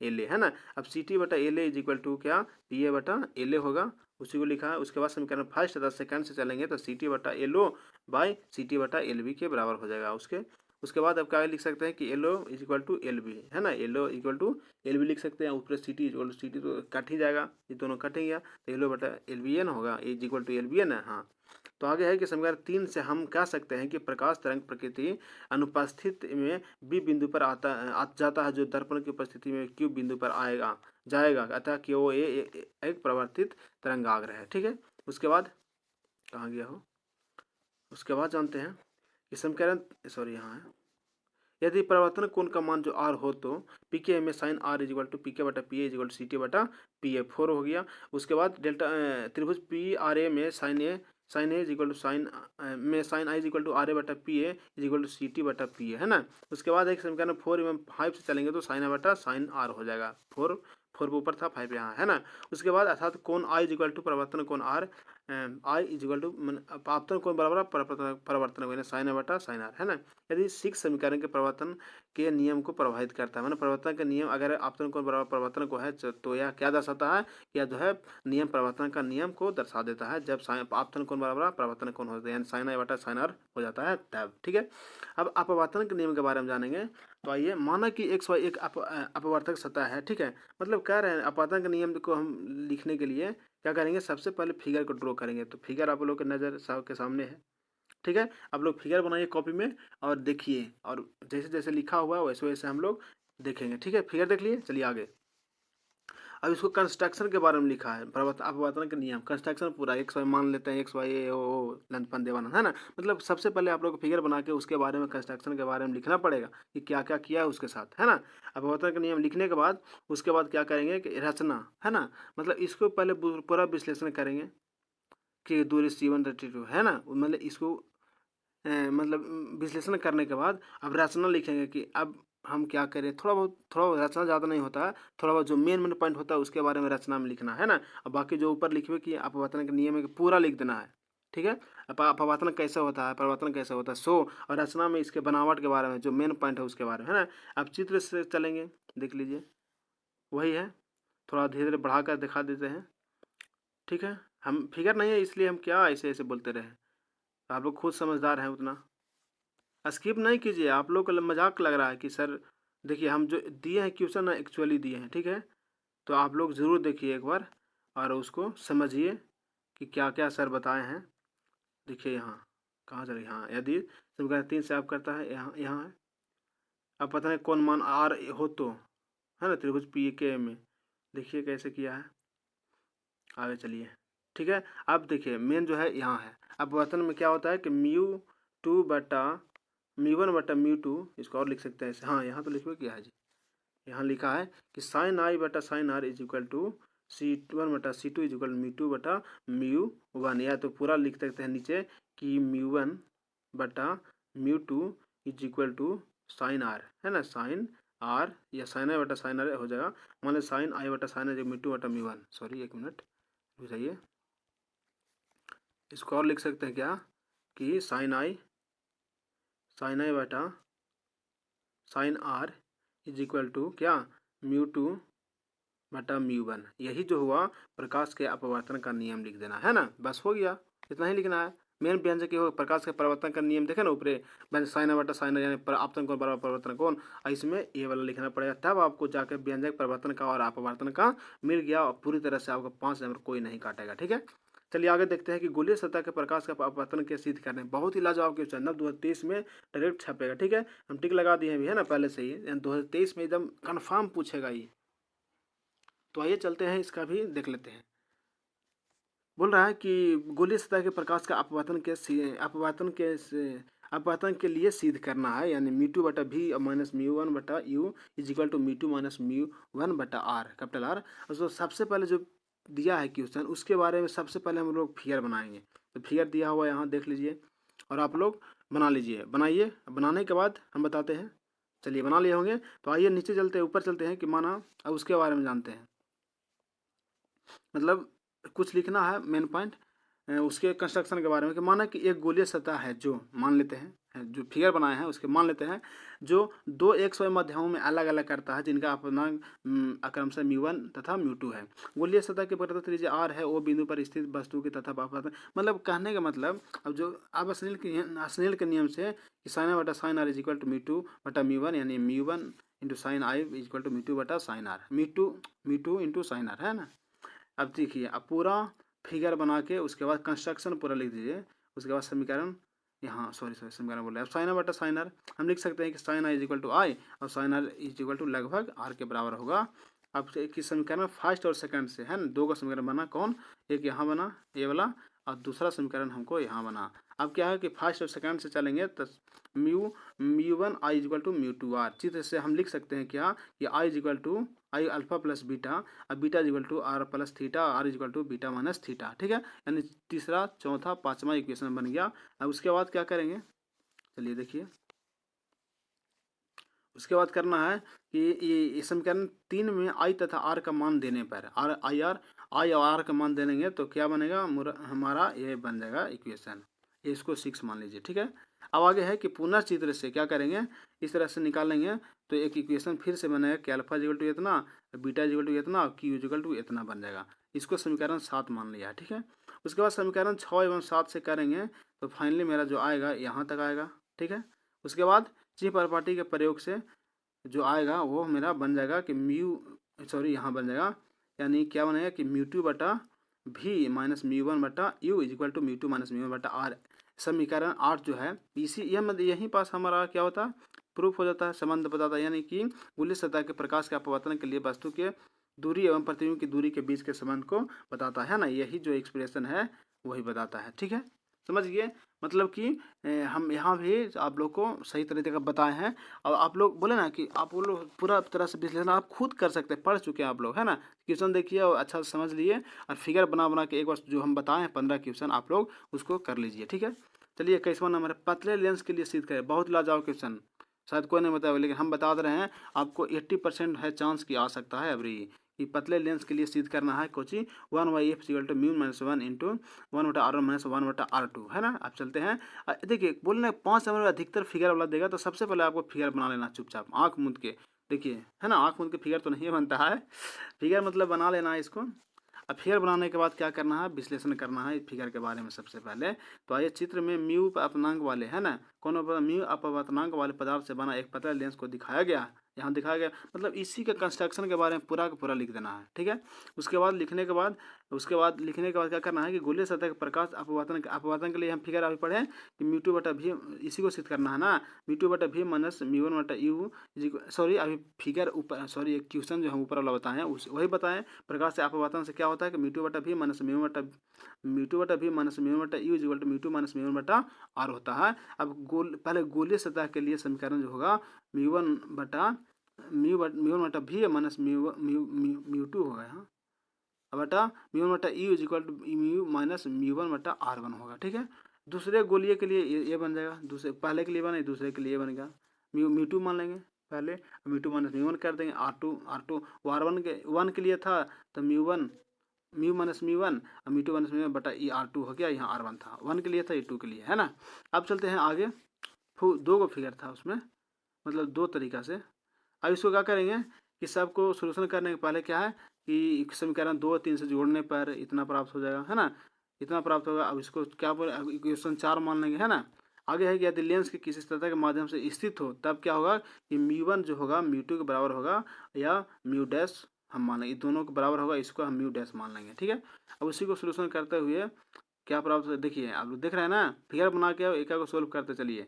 एल ए, है ना। अब सी टी बटा L A is equal to क्या, पी ए बटा एल ए होगा, उसी को लिखा है। उसके बाद समीकरण फर्स्ट तथा सेकंड से चलेंगे तो सी टी बटा L O by C T बटा एल बी के बराबर हो जाएगा। उसके बाद अब क्या लिख सकते हैं कि L O is equal to L B, है ना, L O equal to L B लिख सकते हैं। ऊपर C T equal to C T तो कट ही जाएगा, ये दोनों कटेंगे तो एल ओ बटा एल बी एन होगा, is equal to L B N है। हाँ, तो आगे है कि समीकरण 3 से हम कह सकते हैं कि प्रकाश तरंग प्रकृति अनुपस्थित में बी बिंदु पर जाता है, जो दर्पण की उपस्थिति में क्यू बिंदु पर जाएगा, अतः कि वो एक परिवर्तित तरंगाग्र है। ठीक है, उसके बाद कहाँ गया हो, उसके बाद जानते हैं कि समीकरण सॉरी यहाँ है, यदि परिवर्तन कोण का मान जो आर हो तो पी के में sine R is equal to P के बटा P A is equal to C T बटा पी ए 4 हो गया। उसके बाद डेल्टा त्रिभुज पी आर ए में sine A is equal to sine में sine I is equal to R A बटा P A is equal to C T बटा पी ए, है ना। उसके बाद एक समीकरण 4 एवं 5 से चलेंगे तो साइन ए बटा साइन आर हो जाएगा। 4 ऊपर था, 5 यहाँ, है ना। उसके बाद अर्थात कोण आई इज इक्वल टू परिवर्तन कोण R, I is equal to आपतन कोण बराबर परिवर्तन कोण साइन ए बटा साइन आर, है ना। यदि 6 समीकरण के परिवर्तन के नियम को प्रभावित करता है, मैंने परिवर्तन का नियम अगर आपतन कोण बराबर परिवर्तन को है तो यह क्या दर्शाता है, यह जो है नियम परिवर्तन का नियम को दर्शा देता है। जब आपतन कोण बराबर परिवर्तन कोण होता है यानी साइन ए बटा साइन आर हो जाता है तब। ठीक है, अब अपवर्तन के नियम के बारे में जानेंगे। तो आइए, माना कि एक्स वाई एक अपवर्तक सतह है। ठीक है, मतलब कह रहे हैं अपवर्तन के नियम को हम लिखने के लिए क्या करेंगे, सबसे पहले फिगर को ड्रॉ करेंगे। तो फिगर आप लोग के नज़र के सामने है। ठीक है, आप लोग फिगर बनाइए कॉपी में और देखिए, और जैसे जैसे लिखा हुआ है वैसे वैसे हम लोग देखेंगे। ठीक है, फिगर देख लिए, चलिए आगे। अब इसको कंस्ट्रक्शन के बारे में लिखा है, अपवर्तन के नियम कंस्ट्रक्शन पूरा एक्स वाई मान लेते हैं, एक्स वाई ए ओ लंदपन देवानंद, है ना। मतलब सबसे पहले आप लोग को फिगर बना के उसके बारे में कंस्ट्रक्शन के बारे में लिखना पड़ेगा कि क्या क्या किया है उसके साथ, है ना। अपवर्तन के नियम लिखने के बाद उसके बाद क्या करेंगे कि रचना, है ना, मतलब इसको पहले पूरा विश्लेषण करेंगे कि दूरी C1 है ना। मतलब इसको मतलब विश्लेषण करने के बाद अब रचना लिखेंगे कि अब हम क्या करें। थोड़ा बहुत रचना ज़्यादा नहीं होता है, थोड़ा बहुत जो मेन पॉइंट होता है उसके बारे में रचना में लिखना है ना। अब बाकी जो ऊपर लिखे कि अपवर्तन के नियम है कि पूरा लिख देना है। ठीक है, अपवर्तन कैसे होता है, परिवर्तन कैसे होता है सो, और रचना में इसके बनावट के बारे में जो मेन पॉइंट है उसके बारे में, है ना। अब चित्र से चलेंगे, देख लीजिए वही है, थोड़ा धीरे धीरे बढ़ा कर दिखा देते हैं। ठीक है, हम फिगर नहीं है इसलिए हम क्या ऐसे ऐसे बोलते रहे, आप लोग खुद समझदार हैं, उतना स्किप नहीं कीजिए। आप लोग को मजाक लग रहा है कि सर देखिए हम जो दिए हैं क्वेश्चन एक्चुअली दिए हैं। ठीक है, तो आप लोग ज़रूर देखिए एक बार और उसको समझिए कि क्या क्या सर बताए हैं। देखिए यहाँ कहाँ चले, हाँ, यदि समीकरण 3 से आप करता है, यहाँ यहाँ है। अब पता नहीं कौन मान आर हो तो, है ना, त्रिभुज पी के में देखिए कैसे किया है। आगे चलिए, ठीक है। अब देखिए मेन जो है यहाँ है, अब वर्तन में क्या होता है कि μ2 बटा μ1 बटा μ2, इसको और लिख सकते हैं ऐसे। हाँ, यहाँ तो लिखो क्या है जी, यहाँ लिखा है कि साइन आई बटा sine R is equal to C1 बटा C2 इज इक्वल μ2 बटा μ1, या तो पूरा लिख सकते हैं नीचे कि μ1 बटा μ2 is equal to sine R, है ना, साइन आर या साइन आई बटा साइन आर हो जाएगा। मान लो साइन आई बटा साइन आर μ2 बटा μ1, सॉरी एक मिनट बुझाइए, इसको और लिख सकते हैं क्या कि साइन आई बटा sine R is equal to क्या μ2 बटा μ1। यही जो हुआ प्रकाश के अपवर्तन का नियम लिख देना, है ना, बस हो गया, इतना ही लिखना है। मेन व्यंजक हो प्रकाश के परिवर्तन का नियम, देखे ना ऊपर साइन बटा साइन यानी आपतन कोण बराबर परिवर्तन कोण, इसमें ये वाला लिखना पड़ेगा, तब आपको जाकर व्यंजक परिवर्तन का और अपवर्तन का मिल गया और पूरी तरह से आपको 5 नंबर कोई नहीं काटेगा। ठीक है, चलिए आगे देखते हैं कि गोलीय सतह के प्रकाश का अपवर्तन कैसे सिद्ध करने हैं। बहुत ही लाजवाब क्वेश्चन, 2023 में डायरेक्ट छपेगा। ठीक है, हम टिक लगा दिए हैं अभी, है ना, पहले से ही, 2023 में एकदम कन्फर्म पूछेगा ये। तो आइए चलते हैं, इसका भी देख लेते हैं। बोल रहा है कि गोलीय सतह के प्रकाश का अपवर्तन के लिए सिद्ध करना है, यानी म्यू2 बटा भी माइनस म्यू1 बटा यू इज इक्वल टू म्यू2 माइनस म्यू1 बटा आर, कैपिटल आर। तो सबसे पहले जो दिया है क्वेश्चन, उसके बारे में सबसे पहले हम लोग फिगर बनाएंगे। तो फिगर दिया हुआ है यहाँ, देख लीजिए और आप लोग बना लीजिए, बनाइए। बनाने के बाद हम बताते हैं। चलिए बना लिए होंगे, तो आइए नीचे चलते हैं, ऊपर चलते हैं कि माना, अब उसके बारे में जानते हैं। मतलब कुछ लिखना है मेन पॉइंट उसके कंस्ट्रक्शन के बारे में, कि माना कि एक गोलीय सतह है, जो मान लेते हैं, जो फिगर बनाए हैं उसके मान लेते हैं, जो दो XY माध्यमों में अलग अलग करता है, जिनका अपवर्तनांक क्रमशः म्यू1 तथा म्यू2 है। गोलीय सतह के परिवर्तन त्रिज्या r है, वो बिंदु पर स्थित वस्तु की तथा अपवर्तन, मतलब कहने का मतलब, अब जो अब स्नेल के नियम से कि साइन बटा sine R is equal to म्यू2 बटा म्यू1, यानी म्यू1 into sine I is equal to म्यू2 बटा साइन आर, म्यू2 इंटू साइन आर, है ना। अब देखिए, अब पूरा फिगर बना के उसके बाद कंस्ट्रक्शन पूरा लिख दीजिए, उसके बाद समीकरण, यहाँ सॉरी समीकरण बोल रहे हैं। अब साइन बटा साइन आर हम लिख सकते हैं कि sine I is equal to I, और sine R is equal to लगभग आर के बराबर होगा। अब एक समीकरण फर्स्ट और सेकंड से, है ना, दो का समीकरण बना, कौन, एक यहाँ बना ये वाला, और दूसरा समीकरण हमको यहाँ बना। अब क्या है कि फर्स्ट और सेकंड से चलेंगे तो म्यू1 आई इज इक्वल टू म्यू2 आर, चित्र से हम लिख सकते हैं क्या, कि I is equal to I alpha plus beta, अब beta is equal to R plus theta, R is equal to beta minus theta. ठीक है, यानी तीसरा चौथा पांचवा इक्वेशन बन गया। अब उसके बाद क्या करेंगे, चलिए देखिए, उसके बाद करना है कि ये समीकरण 3 में आई तथा आर का मान देने पर, आई और आर का मान देंगे तो क्या बनेगा, हमारा ये बन जाएगा इक्वेशन, ये इसको 6 मान लीजिए। ठीक है, अब आगे है कि पुनः चित्र से क्या करेंगे, इस तरह से निकालेंगे तो एक इक्वेशन फिर से बनेगा कि अल्फा इक्वल टू इतना, बीटा इक्वल टू इतना, क्यू इक्वल टू इतना बन जाएगा। इसको समीकरण 7 मान लिया। ठीक है, उसके बाद समीकरण 6 एवं 7 से करेंगे तो फाइनली मेरा जो आएगा यहाँ तक आएगा। ठीक है, उसके बाद ची प्रॉपर्टी के प्रयोग से जो आएगा वो मेरा बन जाएगा कि यहाँ बन जाएगा, यानी क्या बनेगा कि म्यू2 बटा भी माइनस म्यू1 बटा यू इज इक्वल टू म्यू2 माइनस म्यू1 बटा आर। समीकरण 8 जो है, इसी यहीं पास हमारा क्या होता है, प्रूफ हो जाता है, संबंध बताता है, यानी कि गोलीय सतह के प्रकाश के अपवर्तन के लिए वस्तु के दूरी एवं प्रतिबिंब की दूरी के बीच के संबंध को बताता है ना, यही जो एक्सप्रेशन है वही बताता है। ठीक है, समझ गए, मतलब कि हम यहाँ भी आप लोग को सही तरीके का बताए हैं। और आप लोग बोले ना कि आप वो लोग पूरा तरह से विश्लेषण आप खुद कर सकते हैं, पढ़ चुके हैं आप लोग, है ना। क्वेश्चन देखिए और अच्छा से समझ लिए, और फिगर बना बना के एक बार जो हम बताए हैं 15 क्वेश्चन आप लोग उसको कर लीजिए। ठीक है, चलिए 21वां नंबर है, पतले लेंस के लिए सिद्ध करें। बहुत लाजवाब क्वेश्चन, शायद कोई नहीं बताया, लेकिन हम बता दे रहे हैं आपको, 80% है चांस की आ सकता है अभी, कि पतले लेंस के लिए सिद्ध करना है कोची 1/f equal to mu minus 1 into 1 बटा R1 माइनस 1 बटा R2, है ना। आप चलते हैं, देखिए बोलने 5 नंबर में अधिकतर फिगर वाला देगा, तो सबसे पहले आपको फिगर बना लेना चुपचाप आँख मूंद के, देखिए, है ना, आँख मूंद के फिगर तो नहीं बनता है, फिगर मतलब बना लेना है इसको। अब फिगर बनाने के बाद क्या करना है, विश्लेषण करना है फिगर के बारे में सबसे पहले। तो आइए, चित्र में म्यू अपवर्तनांक वाले, है ना, कौन म्यू अपवर्तनांक वाले पदार्थ से बना एक पतला लेंस को दिखाया गया, यहाँ दिखाया गया, मतलब इसी के कंस्ट्रक्शन के बारे में पूरा का पूरा लिख देना है। ठीक है, उसके बाद लिखने के बाद क्या करना है कि गोलीय सतह के प्रकाश अपवर्तन के लिए हम फिगर अभी पढ़े कि म्यू2 बटा भी, इसी को सिद्ध करना है ना, म्यू2 बटा भी माइनस म्यू1 बटा यू, सॉरी अभी फिगर ऊपर, सॉरी एक क्वेश्चन जो हम ऊपर वाला बताएं वही बताएं, प्रकाश से अपवर्तन से क्या होता है कि म्यू2 बटा भी माइनस म्यू1 बटा यू इज इक्वल टू म्यू2 माइनस म्यू1 बटा आर होता है। अब पहले गोलीय सतह के लिए समीकरण जो होगा म्यू1 बटा भी माइनस म्यू2 होगा यहाँ, बटा म्यू1 बटा U is equal to mu minus म्यू1 बटा R1 होगा। ठीक है, दूसरे गोलीय के लिए ये बन जाएगा, दूसरे पहले के लिए बने, दूसरे के लिए बनेगा म्यू2 मान लेंगे पहले, म्यू2 माइनस म्यू1 कर देंगे, R2 वो R1 के 1 के लिए था तो म्यू माइनस म्यू1 और म्यू2 माइनस म्यू1 बटा ये R2 हो गया, यहाँ R1 था, 1 के लिए था, ये 2 के लिए, है ना। अब चलते हैं आगे, 2 को फिगर था उसमें, मतलब 2 तरीका से। अब इसको क्या करेंगे कि सबको सोल्यूशन करने के पहले क्या है कि समीकरण 2 और 3 से जोड़ने पर इतना प्राप्त हो जाएगा, है ना, इतना प्राप्त होगा। अब इसको क्या बोले, इक्वेशन 4 मान लेंगे, है ना। आगे है कि यदि लेंस के किसी सतह के माध्यम से स्थित हो तब क्या होगा कि म्यू1 जो होगा म्यू2 के बराबर होगा, या म्यू डैश हम मान लेंगे, दोनों को बराबर होगा, इसको हम म्यू डैश मान लेंगे। ठीक है, अब उसी को सोल्यूशन करते हुए क्या प्राप्त होता है देखिए, आप लोग देख रहे हैं ना, फिगर बना के एक को सोल्व करते चलिए।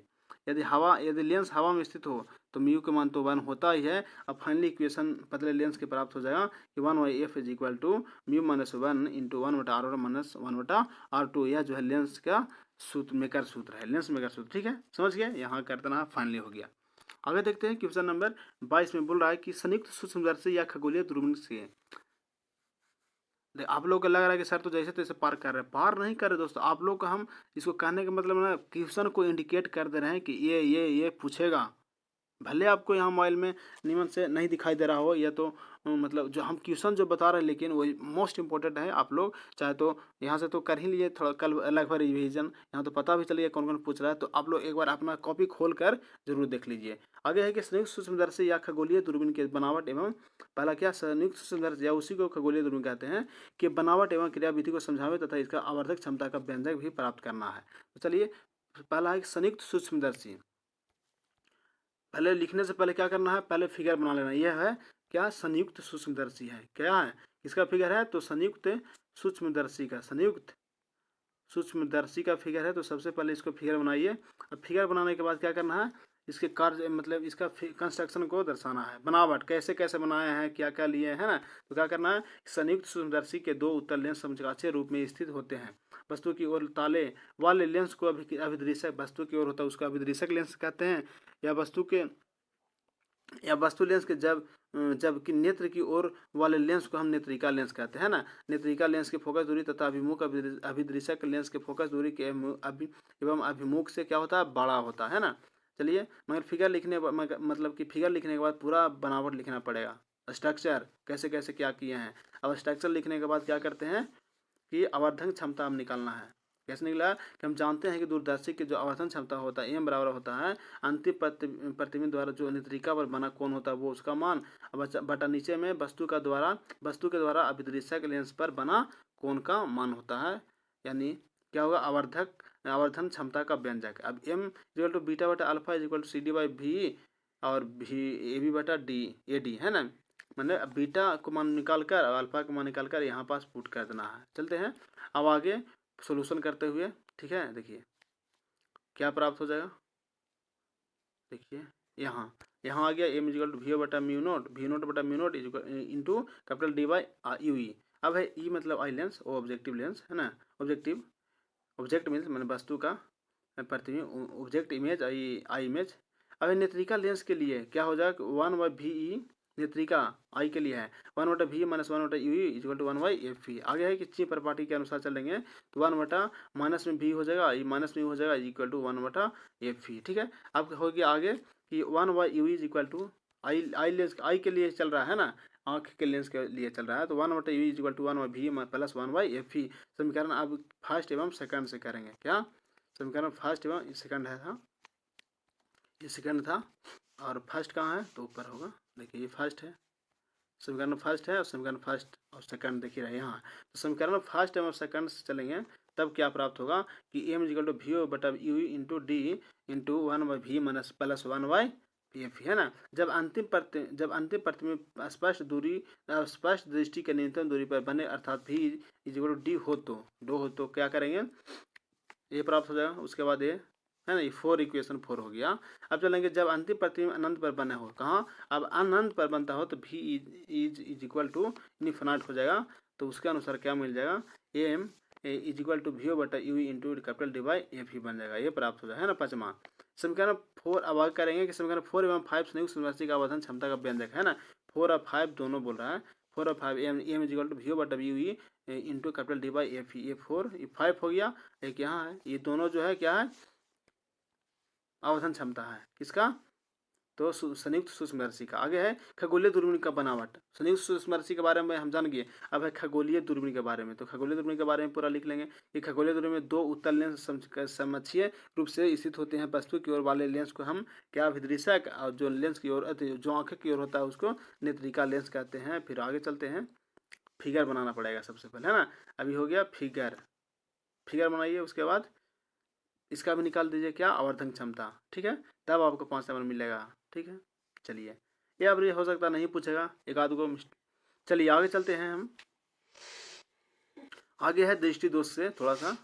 यदि लेंस हवा में स्थित हो तो म्यू का मान तो 1 होता ही है। अब फाइनली इक्वेशन पतले लेंस के प्राप्त हो जाएगा कि 1/f is equal to mu minus 1 into 1/r1 minus 1/r2। यह जो है लेंस का सूत्र, मेकर सूत्र है, लेंस मेकर सूत्र। ठीक है, समझ गए, यहाँ कर देना फाइनली हो गया। आगे देखते हैं क्वेश्चन नंबर 22 में बोल रहा है कि संयुक्त सूक्ष्मदर्शी या खगोलीय दूरबीन से, आप लोग को लग रहा है कि सर तो जैसे तैसे पार कर रहे हैं, पार नहीं कर रहे दोस्तों। आप लोग को हम इसको कहने का मतलब ना, क्वेश्चन को इंडिकेट कर दे रहे हैं कि ये पूछेगा। भले आपको यहाँ मोबाइल में नियमन से नहीं दिखाई दे रहा हो, या तो मतलब जो हम क्वेश्चन जो बता रहे हैं, लेकिन वही मोस्ट इंपॉर्टेंट है। आप लोग चाहे तो यहाँ से तो कर ही लिए, थोड़ा कल अलग भर रिविजन, यहाँ तो पता भी चलिए कौन कौन पूछ रहा है। तो आप लोग एक बार अपना कॉपी खोल कर जरूर देख लीजिए। आगे है कि संयुक्त सूक्ष्मदर्शी या खगोलीय दूरबीन के बनावट एवं, पहला क्या, संयुक्त सूक्ष्मदर्शी या उसी को खगोलीय दूरबीन कहते हैं, कि बनावट एवं क्रियाविधि को समझावे तथा इसका आवर्धक क्षमता का व्यंजक भी प्राप्त करना है। तो चलिए, पहला है संयुक्त सूक्ष्मदर्शी। पहले लिखने से पहले क्या करना है, पहले फिगर बना लेना। यह है क्या, संयुक्त सूक्ष्मदर्शी है। क्या है, किसका फिगर है, तो संयुक्त सूक्ष्मदर्शी का, संयुक्त सूक्ष्मदर्शी का फिगर है। तो सबसे पहले इसको फिगर बनाइए। अब फिगर बनाने के बाद क्या करना है, इसके कार्य मतलब इसका कंस्ट्रक्शन को दर्शाना है, बनावट कैसे कैसे बनाए हैं, क्या क्या लिए है ना। तो क्या करना है, संयुक्त सूक्ष्मदर्शी के दो उत्तल लेंस समकक्षीय रूप में स्थित होते हैं। वस्तु की ओर ताले वाले लेंस को अभिदृश्यक, वस्तु की ओर होता है उसको अभिदृश्यक लेंस कहते हैं, या वस्तु लेंस के जबकि नेत्र की ओर वाले लेंस को हम नेत्रिका लेंस कहते हैं ना। नेत्रिका लेंस की फोकस दूरी तथा अभिमुख अभिदृश्यक लेंस के फोकस दूरी के एवं अभिमुख से क्या होता है, बड़ा होता है ना। चलिए, मगर फिगर लिखने मतलब कि फिगर लिखने के बाद पूरा बनावट लिखना पड़ेगा, स्ट्रक्चर कैसे कैसे क्या किए हैं। अब स्ट्रक्चर लिखने के बाद क्या करते हैं कि आवर्धन क्षमता हम निकालना है। कैसे निकला कि हम जानते हैं कि दूरदर्शी की जो आवर्धन क्षमता होता है एम बराबर होता है अंतिम प्रतिबिंब द्वारा जो नेत्रिका पर बना कोण होता है वो उसका मान, बटा नीचे में वस्तु के द्वारा अभिदृश्यक लेंस पर बना कोण का मान होता है। यानी क्या होगा, आवर्धन क्षमता का व्यंजक। अब एम इक्वल टू बीटा बटा alpha is equal to C D by भी, और भी ए बी बटा डी ए डी है ना। मतलब बीटा को मान निकाल कर और अल्फा को मान निकाल कर यहाँ पास पुट कर देना है। चलते हैं अब आगे सॉल्यूशन करते हुए। ठीक है, देखिए क्या प्राप्त हो जाएगा, देखिए यहाँ आ गया एम इजिकल टू वी बटा म्यू नोट बटा mu naught into capital D by you ई। अब है ई मतलब आई लेंस, वो ऑब्जेक्टिव लेंस है ना, ऑब्जेक्ट मीन्स मैंने वस्तु का प्रतिबिंब, ऑब्जेक्ट इमेज आई इमेज। अब नेत्रिका लेंस के लिए क्या हो जाएगा, 1/VE नेत्रिका आई के लिए है 1/V minus 1/UE equal to 1/FE। आगे है कि ची प्रपाटी के अनुसार चलेंगे तो 1 माइनस में भी हो जाएगा, माइनस में हो जाएगा इक्वल टू 1/FE। ठीक है, अब हो गया आगे कि 1/UE is equal to I lens, I के लिए चल रहा है ना, आँख के लेंस के लिए चल रहा है। तो 1/UE is equal to 1/VE plus 1/FE। समीकरण अब फर्स्ट एवं सेकंड से करेंगे। क्या समीकरण फर्स्ट एवं सेकंड है था, ये सेकंड था और फर्स्ट कहाँ है, तो ऊपर होगा। देखिए ये फर्स्ट है, समीकरण फर्स्ट है, और समीकरण फर्स्ट और सेकंड देखिए रहे यहाँ। तो समीकरण फर्स्ट एवं सेकंड से चलेंगे तब क्या प्राप्त होगा कि एम इजिकल टू वी बटा U into D into 1/V minus plus 1/FE है ना। जब अंतिम प्रतिबिंब स्पष्ट दृष्टि के न्यूनतम दूरी पर बने अर्थात भी इजिकल टू डी हो तो क्या करेंगे, ये प्राप्त हो जाएगा। उसके बाद ये है ना, ये 4 इक्वेशन 4 हो गया। अब चलेंगे जब अंतिम प्रतिबिंब अनंत पर बने हो, कहाँ, अब अनंत पर बनता हो तो भी इज इक्वल टू इनफिनाइट हो जाएगा। तो उसके अनुसार क्या मिल जाएगा, M is equal to V बटा U into capital D by F ही बन जाएगा, ये प्राप्त हो जाएगा है ना। पाँचवा समीकरण 4 अब आगे करेंगे कि समीकरण 4 एवं 5 संयुक्त समराशि का आवर्धन क्षमता का व्यंजक है ना। 4 और 5 दोनों बोल रहा है, 4 और 5 M is equal to V बटा U E into capital D by F, ये 4 ये 5 हो गया। एक यहाँ है, ये दोनों जो है क्या है, आवर्धन क्षमता है किसका, तो संयुक्त सूक्ष्मदर्शी का। आगे है खगोलीय दूरबीन का बनावट। संयुक्त सूक्ष्मदर्शी के बारे में हम जान गए, अब है खगोलीय दूरबीन के बारे में। तो खगोलीय दूरबीन के बारे में पूरा लिख लेंगे कि खगोलीय दूरबीन में दो उत्तल लेंस समकक्षीय रूप से स्थित होते हैं। वस्तु की ओर वाले लेंस को हम क्या, अभिदृश्यक, और जो लेंस की ओर जो आंखें की ओर होता है उसको नेत्रिका लेंस कहते हैं। फिर आगे चलते हैं, फिगर बनाना पड़ेगा सबसे पहले है ना। अभी हो गया फिगर बनाइए, उसके बाद इसका भी निकाल दीजिए क्या, आवर्धन क्षमता। ठीक है, तब आपको 5 नंबर मिलेगा। ठीक है, चलिए ये अब हो सकता नहीं पूछेगा, एक आध को चलिए आगे चलते हैं हम। आगे है दृष्टि दोष से थोड़ा सा,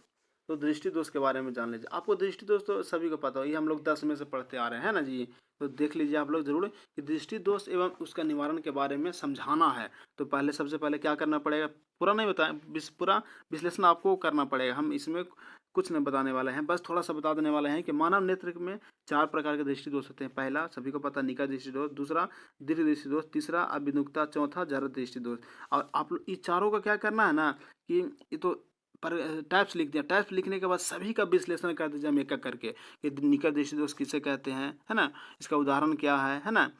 तो दृष्टि दोष के बारे में जान लीजिए। आपको दृष्टि दोष तो सभी को पता हो, ये हम लोग 10 में से पढ़ते आ रहे हैं ना जी। तो देख लीजिए आप लोग जरूर कि दृष्टि दोष एवं उसका निवारण के बारे में समझाना है। तो पहले सबसे पहले क्या करना पड़ेगा, पूरा नहीं बताएं, पूरा विश्लेषण आपको करना पड़ेगा। हम इसमें कुछ नहीं बताने वाले हैं, बस थोड़ा सा बता देने वाले हैं कि मानव नेत्र में 4 प्रकार के दृष्टि दोष होते हैं। पहला सभी को पता निकट दृष्टि दोष, दूसरा दीर्घ दृष्टि दोष, तीसरा अभिमुखता, चौथा जड़ दृष्टि दोष। और आप लोग इस चारों का क्या करना है ना कि ये तो पर टाइप्स लिख दिया, टाइप्स लिखने के बाद सभी का विश्लेषण कर दीजिए हम एक एक करके कि निकट दृष्टि दोष किसे कहते हैं, है ना, इसका उदाहरण क्या है ना,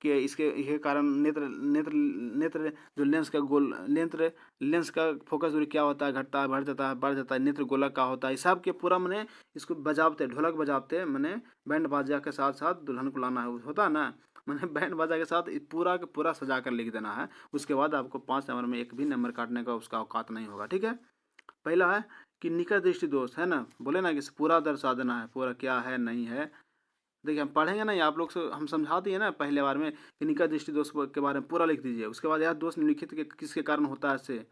कि इसके ये कारण नेत्र नेत्र नेत्र जो लेंस का गोल लेंस का फोकस दूरी क्या होता है, घटता है, बढ़ जाता है, नेत्र गोलक का होता है, सब के पूरा मैंने इसको बजाते ढोलक बजाते मैंने बैंड बाजा के साथ साथ दुल्हन को लाना है, होता है ना, मैंने बैंड बाजा के साथ पूरा के पूरा सजा कर लिख देना है। उसके बाद आपको 5 नंबर में एक भी नंबर काटने का उसका औकात नहीं होगा, ठीक है। पहला है कि निकट दृष्टि दोष है ना, बोले ना कि पूरा दर्शा देना है, पूरा क्या है नहीं है। देखिए हम पढ़ेंगे ना, आप लोग से हम समझा दिए ना पहले बार में कि निकट दृष्टि दोष के बारे में पूरा लिख दीजिए। उसके बाद यह दोष निम्नलिखित के किसके कारण होता है, इससे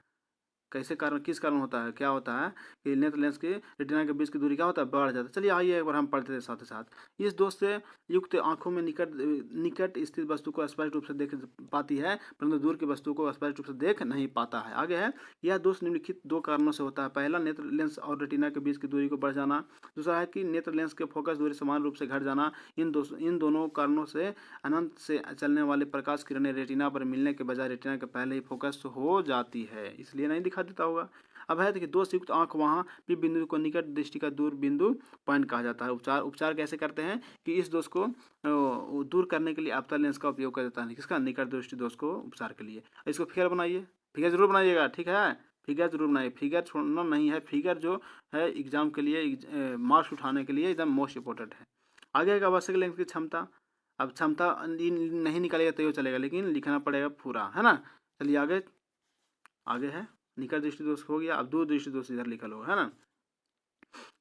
कैसे कारण किस कारण होता है, क्या होता है कि नेत्र लेंस के रेटिना के बीच की दूरी क्या होता है, बढ़ जाता है। चलिए आइए एक बार हम पढ़ते थे साथ ही साथ। इस दोष से युक्त आंखों में निकट स्थित वस्तु को स्पष्ट रूप से देख पाती है, परंतु दूर की वस्तु को स्पष्ट रूप से देख नहीं पाता है। आगे है, यह दोष निम्नलिखित 2 कारणों से होता है। पहला नेत्र लेंस और रेटिना के बीच की दूरी को बढ़ जाना, दूसरा है कि नेत्र लेंस के फोकस दूरी समान रूप से घट जाना। इन दोनों कारणों से अनंत से चलने वाले प्रकाश किरणें रेटिना पर मिलने के बजाय रेटिना के पहले ही फोकस हो जाती है, इसलिए नहीं दिखा देता होगा। अब है कि दोष युक्त आंख वहाँ पी बिंदु को निकट दृष्टि का दूर बिंदु पॉइंट कहा जाता है। उपचार कैसे करते हैं कि इस दोष को दूर करने के लिए अवतल लेंस का उपयोग कर देता है, किसका, निकट दृष्टि दोष को उपचार के लिए। इसको फिगर बनाइए, फिगर जरूर बनाइएगा, ठीक है, फिगर जरूर बनाइए, फिगर छोड़ना नहीं है। फिगर जो है एग्जाम के लिए मार्क्स उठाने के लिए एकदम मोस्ट इंपॉर्टेंट है। आगे एक आवश्यक लेंस की क्षमता, अब क्षमता नहीं निकालेगा तो ये चलेगा, लेकिन लिखना पड़ेगा पूरा, है ना। चलिए आगे, आगे है निकट दृष्टि दोष हो गया। अब दूर दृष्टि दोष इधर लिखा लो, है ना,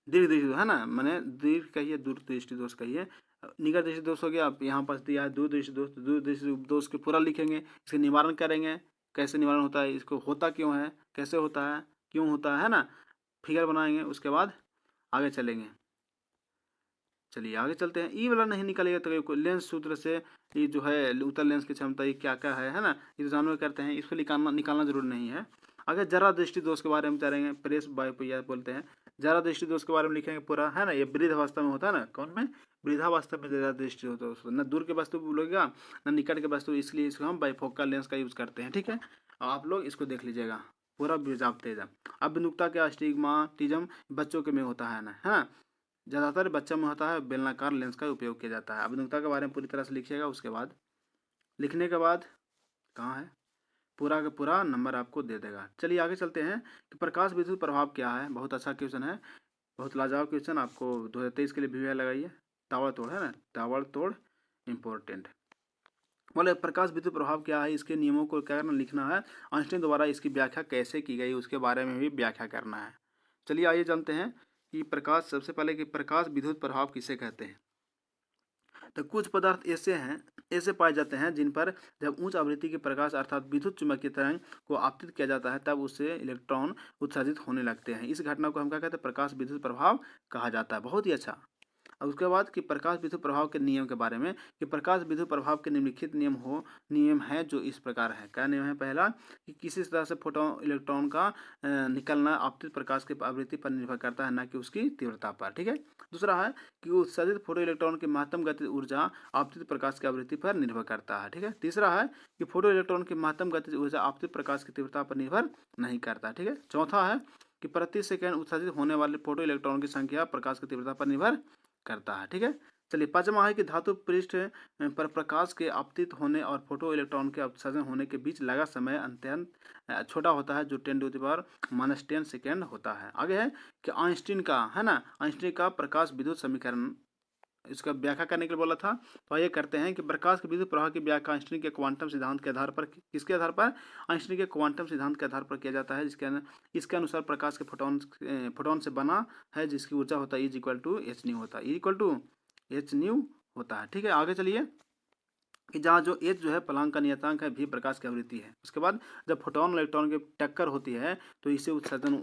दीर्घ दृष्टि दोष है ना, मैंने दीर्घ कहिए दूर दृष्टि दोष कहिए। निकट दृष्टि दोष हो गया, अब यहाँ पास दिया है दूर दृष्टि दोष, तो दूर दृष्टि दोष के पूरा लिखेंगे, इसके निवारण करेंगे, कैसे निवारण होता है, इसको होता क्यों है, कैसे होता है, क्यों होता है ना, फिगर बनाएंगे, उसके बाद आगे चलेंगे। चलिए आगे चलते हैं। ई वाला नहीं निकलेगा तो लेंस सूत्र से ये जो है उत्तल लेंस की क्षमता ये क्या क्या है ना, ये तो जानवर करते हैं, इसको निकालना जरूरी नहीं है। आगे जरा दृष्टि दोष के बारे में बताएंगे, प्रेस बायोपिया बोलते हैं। जरा दृष्टि दोष के बारे में लिखेंगे पूरा, है ना, ये वृद्धावस्था में होता है ना, कौन में, वृद्धावस्था में जरा दृष्टि होता है, न दूर के वस्तु बोलेगा न निकट के वस्तु, इसलिए इसको हम बाइफोकल लेंस का यूज करते हैं, ठीक है। आप लोग इसको देख लीजिएगा पूरा जापते जा। अब बिंदुकता के अस्टिग्माटिज्म बच्चों के में होता है ना, है ना, ज़्यादातर बच्चों में होता है, बेलनाकार लेंस का उपयोग किया जाता है। अभिमुखता के बारे में पूरी तरह से लिखिएगा, उसके बाद लिखने के बाद कहाँ है, पूरा का पूरा नंबर आपको दे देगा। चलिए आगे चलते हैं कि प्रकाश विद्युत प्रभाव क्या है। बहुत अच्छा क्वेश्चन है, बहुत लाजवाब क्वेश्चन, आपको 2023 के लिए भी लगाइए, ताबड़तोड़ है ना, ताबड़तोड़ इम्पोर्टेंट। बोले प्रकाश विद्युत प्रभाव क्या है, इसके नियमों को क्या करना, लिखना है, आइंस्टीन द्वारा इसकी व्याख्या कैसे की गई उसके बारे में भी व्याख्या करना है। चलिए आइए जानते हैं कि प्रकाश, सबसे पहले कि प्रकाश विद्युत प्रभाव किसे कहते हैं। तो कुछ पदार्थ ऐसे पाए जाते हैं जिन पर जब उच्च आवृत्ति के प्रकाश अर्थात विद्युत चुम्बकीय तरंग को आपतित किया जाता है तब उससे इलेक्ट्रॉन उत्सर्जित होने लगते हैं। इस घटना को हम क्या कहते हैं, प्रकाश विद्युत प्रभाव कहा जाता है। बहुत ही अच्छा। और उसके बाद कि प्रकाश विद्युत प्रभाव के नियम के बारे में कि प्रकाश विद्युत प्रभाव के निम्नलिखित नियम है जो इस प्रकार है। क्या नियम है, पहला कि किसी तरह से फोटोन इलेक्ट्रॉन का निकलना आपतित प्रकाश की आवृत्ति पर निर्भर करता है, न कि उसकी तीव्रता पर, ठीक है। दूसरा है कि उत्सर्जित फोटो इलेक्ट्रॉन की महत्तम गतिज ऊर्जा आपतित प्रकाश की आवृत्ति पर निर्भर करता है, ठीक है। तीसरा है कि फोटो इलेक्ट्रॉन की महत्तम गतिज ऊर्जा आपतित प्रकाश की तीव्रता पर निर्भर नहीं करता, ठीक है। चौथा है कि प्रति सेकंड उत्सर्जित होने वाले फोटो इलेक्ट्रॉन की संख्या प्रकाश की तीव्रता पर निर्भर करता है, ठीक है। चलिए पांचवा है कि धातु पृष्ठ पर प्रकाश के आपतित होने और फोटो इलेक्ट्रॉन के उत्सर्जन होने के बीच लगा समय अत्यंत छोटा होता है, जो 10⁻⁻10 सेकेंड होता है। आगे है कि आइंस्टीन का, है ना, आइंस्टीन का प्रकाश विद्युत समीकरण, इसका व्याख्या करने के लिए बोला था। तो ये करते हैं कि प्रकाश के विद्युत प्रवाह की व्याख्या आइंस्टीन के क्वांटम सिद्धांत के आधार पर, किसके आधार पर, आइंस्टीन के क्वांटम सिद्धांत के आधार पर किया जाता है, इसके अनुसार प्रकाश के फोटोन से बना है, जिसकी ऊर्जा होता है is equal to H nu होता है, is equal to H nu होता है, ठीक है। आगे चलिए कि जहाँ जो एच जो है प्लांक का नियतांक है, भी प्रकाश की आवृत्ति है। उसके बाद जब फोटोन और इलेक्ट्रॉन की टक्कर होती है तो इससे उत्सर्जन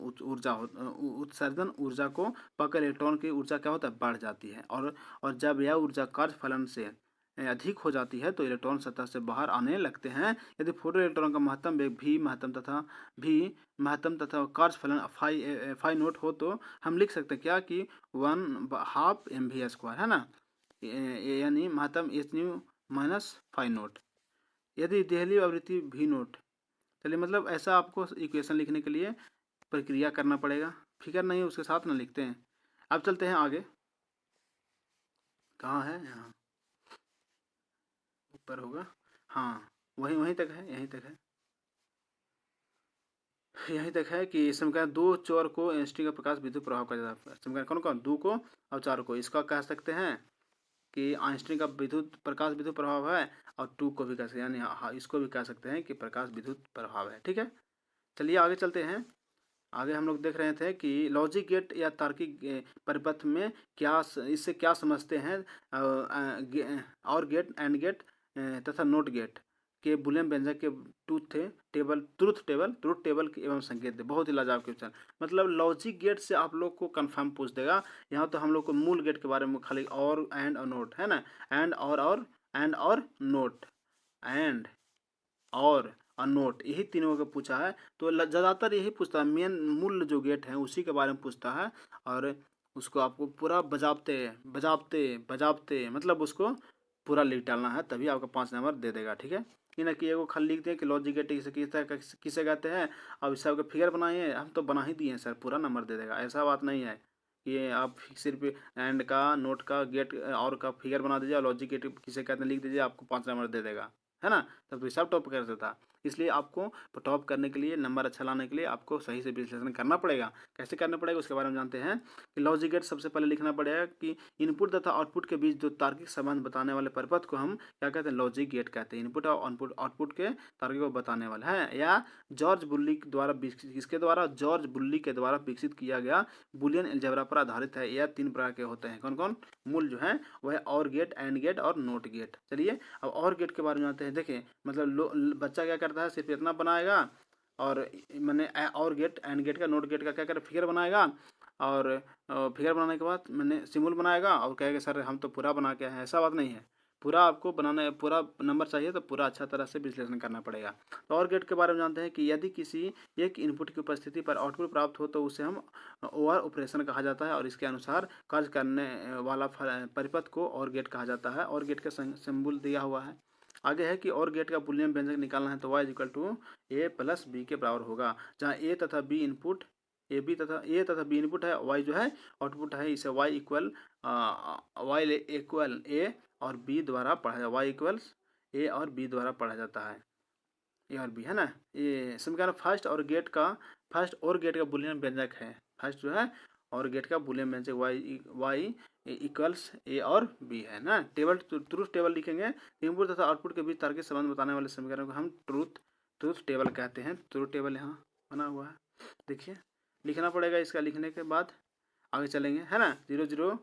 ऊर्जा को पकड़ इलेक्ट्रॉन की ऊर्जा क्या होता है, बढ़ जाती है। और जब यह ऊर्जा कार्य फलन से अधिक हो जाती है तो इलेक्ट्रॉन सतह से बाहर आने लगते हैं। यदि फोटो इलेक्ट्रॉन का महत्तम वेग महत्तम तथा कार्य फलन फाई नोट हो तो हम लिख सकते हैं क्या कि 1/2 mv², है ना, यानी महत्तम H nu minus phi naught. यदि देहली आवृत्ति भी नोट, चलिए मतलब ऐसा आपको इक्वेशन लिखने के लिए प्रक्रिया करना पड़ेगा, फिकर नहीं उसके साथ ना लिखते हैं। अब चलते हैं आगे, कहाँ है, यहाँ ऊपर होगा, हाँ वहीं तक है, यहीं तक है कि समीकरण 2 4 को एंस्टीन का प्रकाश विद्युत प्रभाव का जाता है। समीकरण कौन कौन, 2 को और 4 को, इसका कह सकते हैं कि आइंस्टीन का प्रकाश विद्युत प्रभाव है, और 2 को भी कह सकते हैं, यानी हाँ इसको भी कह सकते हैं कि प्रकाश विद्युत प्रभाव है। ठीक है, चलिए आगे चलते हैं। आगे हम लोग देख रहे थे कि लॉजिक गेट या तार्किक परिपथ में क्या, इससे क्या समझते हैं, और गेट, एंड गेट तथा नोट गेट के बुलियन व्यंजक के ट्रुथ टेबल के एवं संकेत दे। बहुत ही लाजवाब क्वेश्चन, मतलब लॉजिक गेट से आप लोग को कंफर्म पूछ देगा। यहाँ तो हम लोग को मूल गेट के बारे में खाली और एंड और नोट, है ना, एंड और नोट, एंड और नोट, यही तीनों का पूछा है। तो ज़्यादातर यही पूछता है, मेन मूल जो गेट है उसी के बारे में पूछता है, और उसको आपको पूरा बजाबते मतलब उसको पूरा लिख डालना है, तभी आपका 5 नंबर दे देगा। ठीक है, ये ना कि एगो खाली लिख दें कि लॉजिक गेट किसे कहते हैं, अब इस सबका फिगर बनाइए, हम तो बना ही दिए हैं सर, पूरा नंबर दे देगा, ऐसा बात नहीं है कि आप सिर्फ एंड का, नोट का, गेट और का फिगर बना दीजिए, लॉजिक गेट किसे कहते हैं लिख दीजिए, आपको 5 नंबर दे देगा, है ना, तब तो सब टॉप कर देता। इसलिए आपको टॉप करने के लिए, नंबर अच्छा लाने के लिए आपको सही से विश्लेषण करना पड़ेगा। कैसे करना पड़ेगा उसके बारे में जानते हैं कि लॉजिक गेट सबसे पहले लिखना पड़ेगा कि इनपुट तथा आउटपुट के बीच जो तार्किक संबंध बताने वाले परिपथ को हम क्या कहते हैं, लॉजिक गेट कहते हैं। इनपुट और आउटपुट के तार्किक को बताने वाले हैं, या जॉर्ज बुल्ली द्वारा किसके द्वारा, जॉर्ज बुल्ली के द्वारा विकसित किया गया बुलियन अलजेब्रा पर आधारित है। यह 3 प्रकार के होते हैं, कौन कौन, मूल जो है वह और गेट, एंड गेट और नोट गेट। चलिए अब और गेट के बारे में जानते हैं। देखिए मतलब बच्चा क्या करता है, सिर्फ इतना बनाएगा, और मैंने और गेट, एंड गेट का, नोट गेट का क्या करे, फिगर बनाएगा, और फिगर बनाने के बाद मैंने सिम्बल बनाएगा और कहेगा सर हम तो पूरा बना के आए हैं। ऐसा बात नहीं है, पूरा आपको बनाना, पूरा नंबर चाहिए तो पूरा अच्छा तरह से विश्लेषण करना पड़ेगा। तो और गेट के बारे में जानते हैं कि यदि किसी एक इनपुट की उपस्थिति पर आउटपुट प्राप्त हो तो उसे हम ओवर ऑपरेशन कहा जाता है, और इसके अनुसार कार्य करने वाला परिपथ को और गेट कहा जाता है। और गेट का सिंबल दिया हुआ है। आगे है कि और गेट का बुलियन व्यंजक निकालना है तो y equal to A plus B के बराबर होगा, जहाँ ए तथा बी इनपुट, ए तथा बी इनपुट है, y जो है आउटपुट है। इसे y इक्वल ए और बी द्वारा पढ़ा जाता है, y इक्वल्स ए और बी द्वारा पढ़ा जाता है, ए और बी, है ना। ये समीकरण फर्स्ट और गेट का बुलियन व्यंजक है। फर्स्ट जो है और गेट का बुलियन व्यंजक y इक्वल्स ए और बी है ना। ट्रूथ टेबल लिखेंगे, इनपुट तथा आउटपुट के बीच तार्किक संबंध बताने वाले समीकरण को हम ट्रूथ टेबल कहते हैं। ट्रूथ टेबल यहाँ बना हुआ है, देखिए लिखना पड़ेगा। इसका लिखने के बाद आगे चलेंगे, है ना। 0 0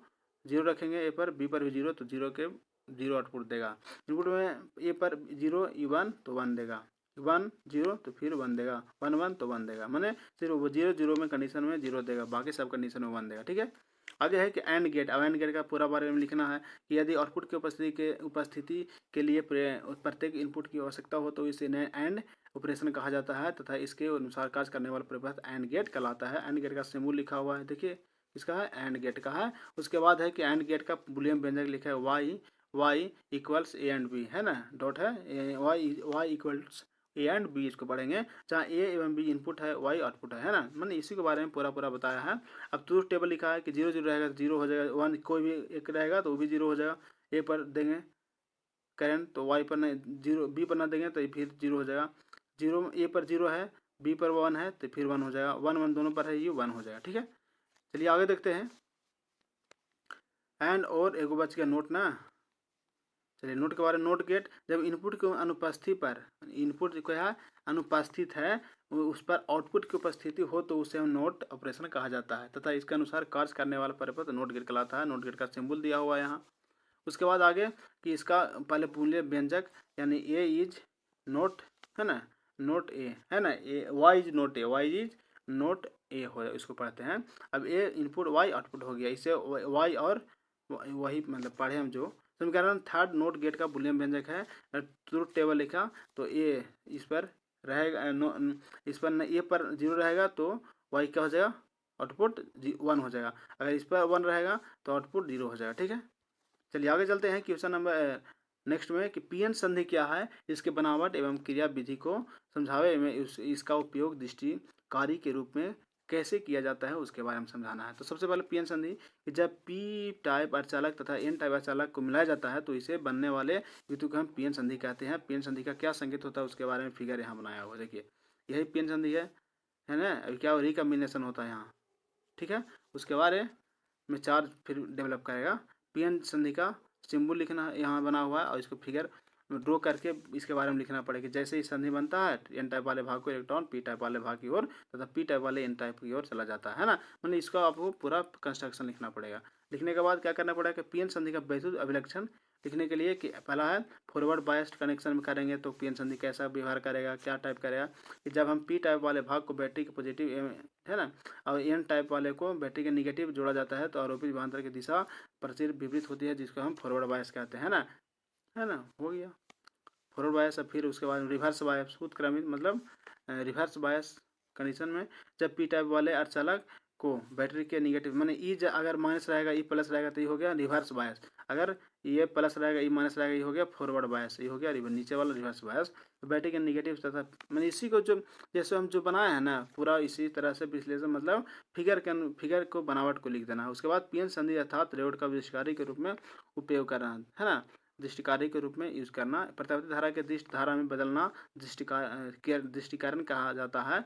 0 रखेंगे ए पर, बी पर भी 0, तो 0 के 0 आउटपुट देगा। इनपुट में ए पर 0 1 तो 1 देगा, 1 0 तो फिर 1 देगा, 1 1 तो 1 देगा, मैंने सिर्फ 0 0 में कंडीशन में 0 देगा, बाकी सब कंडीशन में 1 देगा। ठीक है, आगे है कि एंड गेट। अब एंड गेट का पूरा बारे में लिखना है कि यदि आउटपुट की उपस्थिति के लिए प्रत्येक इनपुट की आवश्यकता हो तो इसे एंड ऑपरेशन कहा जाता है, तथा इसके अनुसार कार्य करने वाला परिपथ एंड गेट कहलाता है। एंड गेट का सिंबल लिखा हुआ है, देखिए इसका है, एंड गेट का है। उसके बाद है कि एंड गेट का बुलियन व्यंजक लिखा है y equals A and B, है ना, डॉट है, y equals A and B, इसको पढ़ेंगे, जहाँ ए एवं बी इनपुट है, वाई आउटपुट है ना। मैंने इसी के बारे में पूरा बताया है। अब ट्रूथ टेबल लिखा है कि 0 0 रहेगा तो 0 हो जाएगा, 1 कोई भी एक रहेगा तो वो भी 0 हो जाएगा। ए पर देंगे करंट तो वाई पर नहीं, 0 बी पर ना देंगे तो फिर 0 हो जाएगा। 0 ए पर 0 है, बी पर 1 है तो फिर 1 हो जाएगा, 1 1 दोनों पर है, ये 1 हो जाएगा। ठीक है, चलिए आगे देखते हैं। एंड और एगो बच गया नोट ना। चलिए नोट के बारे में, नोट गेट जब इनपुट की अनुपस्थिति पर, इनपुट क्या है, अनुपस्थित है, उस पर आउटपुट की उपस्थिति हो तो उसे हम नोट ऑपरेशन कहा जाता है, तथा इसके अनुसार कार्य करने वाला परिपथ नोट गेट कहलाता है। नोट गेट का सिंबल दिया हुआ है यहाँ, उसके बाद आगे कि इसका पहले बुलियन व्यंजक यानी ए इज नोट, है ना, नोट ए, है ना, A Y is not A, Y is not A हो, इसको पढ़ते हैं। अब ए इनपुट वाई आउटपुट हो गया, इसे वाई और वही मतलब पढ़े हम जो समीकरण थर्ड नोट गेट का बुलियन व्यंजक है, ट्रुथ टेबल लिखा तो ए इस पर रहेगा, इस पर ए पर 0 रहेगा तो वाई क्या हो जाएगा, आउटपुट 1 हो जाएगा, अगर इस पर 1 रहेगा तो आउटपुट 0 हो जाएगा। ठीक है, चलिए आगे चलते हैं क्वेश्चन नंबर नेक्स्ट में कि पीएन संधि क्या है, इसके बनावट एवं क्रिया विधि को समझावे में इसका उपयोग दृष्टिकारी के रूप में कैसे किया जाता है उसके बारे में समझाना है। तो सबसे पहले पीएन संधि कि जब पी टाइप अर्धचालक तथा एन टाइप अर्धचालक को मिलाया जाता है तो इसे बनने वाले विद्युत को हम पीएन संधि कहते हैं। पीएन संधि का क्या संकेत होता है उसके बारे में फिगर यहाँ बनाया हुआ, देखिए यही पीएन संधि है ना। अभी क्या रिकम्बिनेशन होता है यहाँ, ठीक है, उसके बारे में चार्ज फिर डेवलप करेगा। पीएन संधि का सिंबल लिखना यहाँ बना हुआ है और इसको फिगर ड्रॉ करके इसके बारे में लिखना पड़ेगा। जैसे ही संधि बनता है एन टाइप वाले भाग को इलेक्ट्रॉन पी टाइप वाले भाग की ओर तथा पी टाइप वाले एन टाइप की ओर चला जाता है ना, मतलब इसका आपको पूरा कंस्ट्रक्शन लिखना पड़ेगा। लिखने के बाद क्या करना पड़ेगा कि पीएन संधि का वैद्युत अभिलक्षण लिखने के लिए कि पहला है फॉरवर्ड बायस्ड कनेक्शन में करेंगे तो पीएन संधि कैसा व्यवहार करेगा, क्या टाइप करेगा कि जब हम पी टाइप वाले भाग को बैटरी के पॉजिटिव है ना और एन टाइप वाले को बैटरी के निगेटिव जोड़ा जाता है तो आरोपित विभवांतर की दिशा प्रचुर विपरीत होती है जिसको हम फॉरवर्ड बायस कहते हैं ना, है ना, हो गया फॉरवर्ड बायस। अब फिर उसके बाद रिवर्स बायस उत्क्रमित मतलब रिवर्स बायस कंडीशन में जब पी टाइप वाले अर्धचालक को बैटरी के निगेटिव माने ई अगर माइनस रहेगा ई प्लस रहेगा तो ये हो गया रिवर्स बायस, अगर ये प्लस रहेगा ई माइनस रहेगा ये हो गया फॉरवर्ड बायस, ये हो गया नीचे वाला रिवर्स बायस। तो बैटरी के निगेटिव तथा मैंने इसी को जो जैसे हम जो बनाए हैं ना पूरा इसी तरह से विश्लेषण मतलब फिगर को बनावट को लिख देना है। उसके बाद पीएन संधि अर्थात डायोड का विशेषकारी के रूप में उपयोग करना है ना, दृष्टिकारी के रूप में यूज करना, प्रत्यावर्ती धारा के दृष्टि धारा में बदलना दृष्टिकारण कहा जाता है।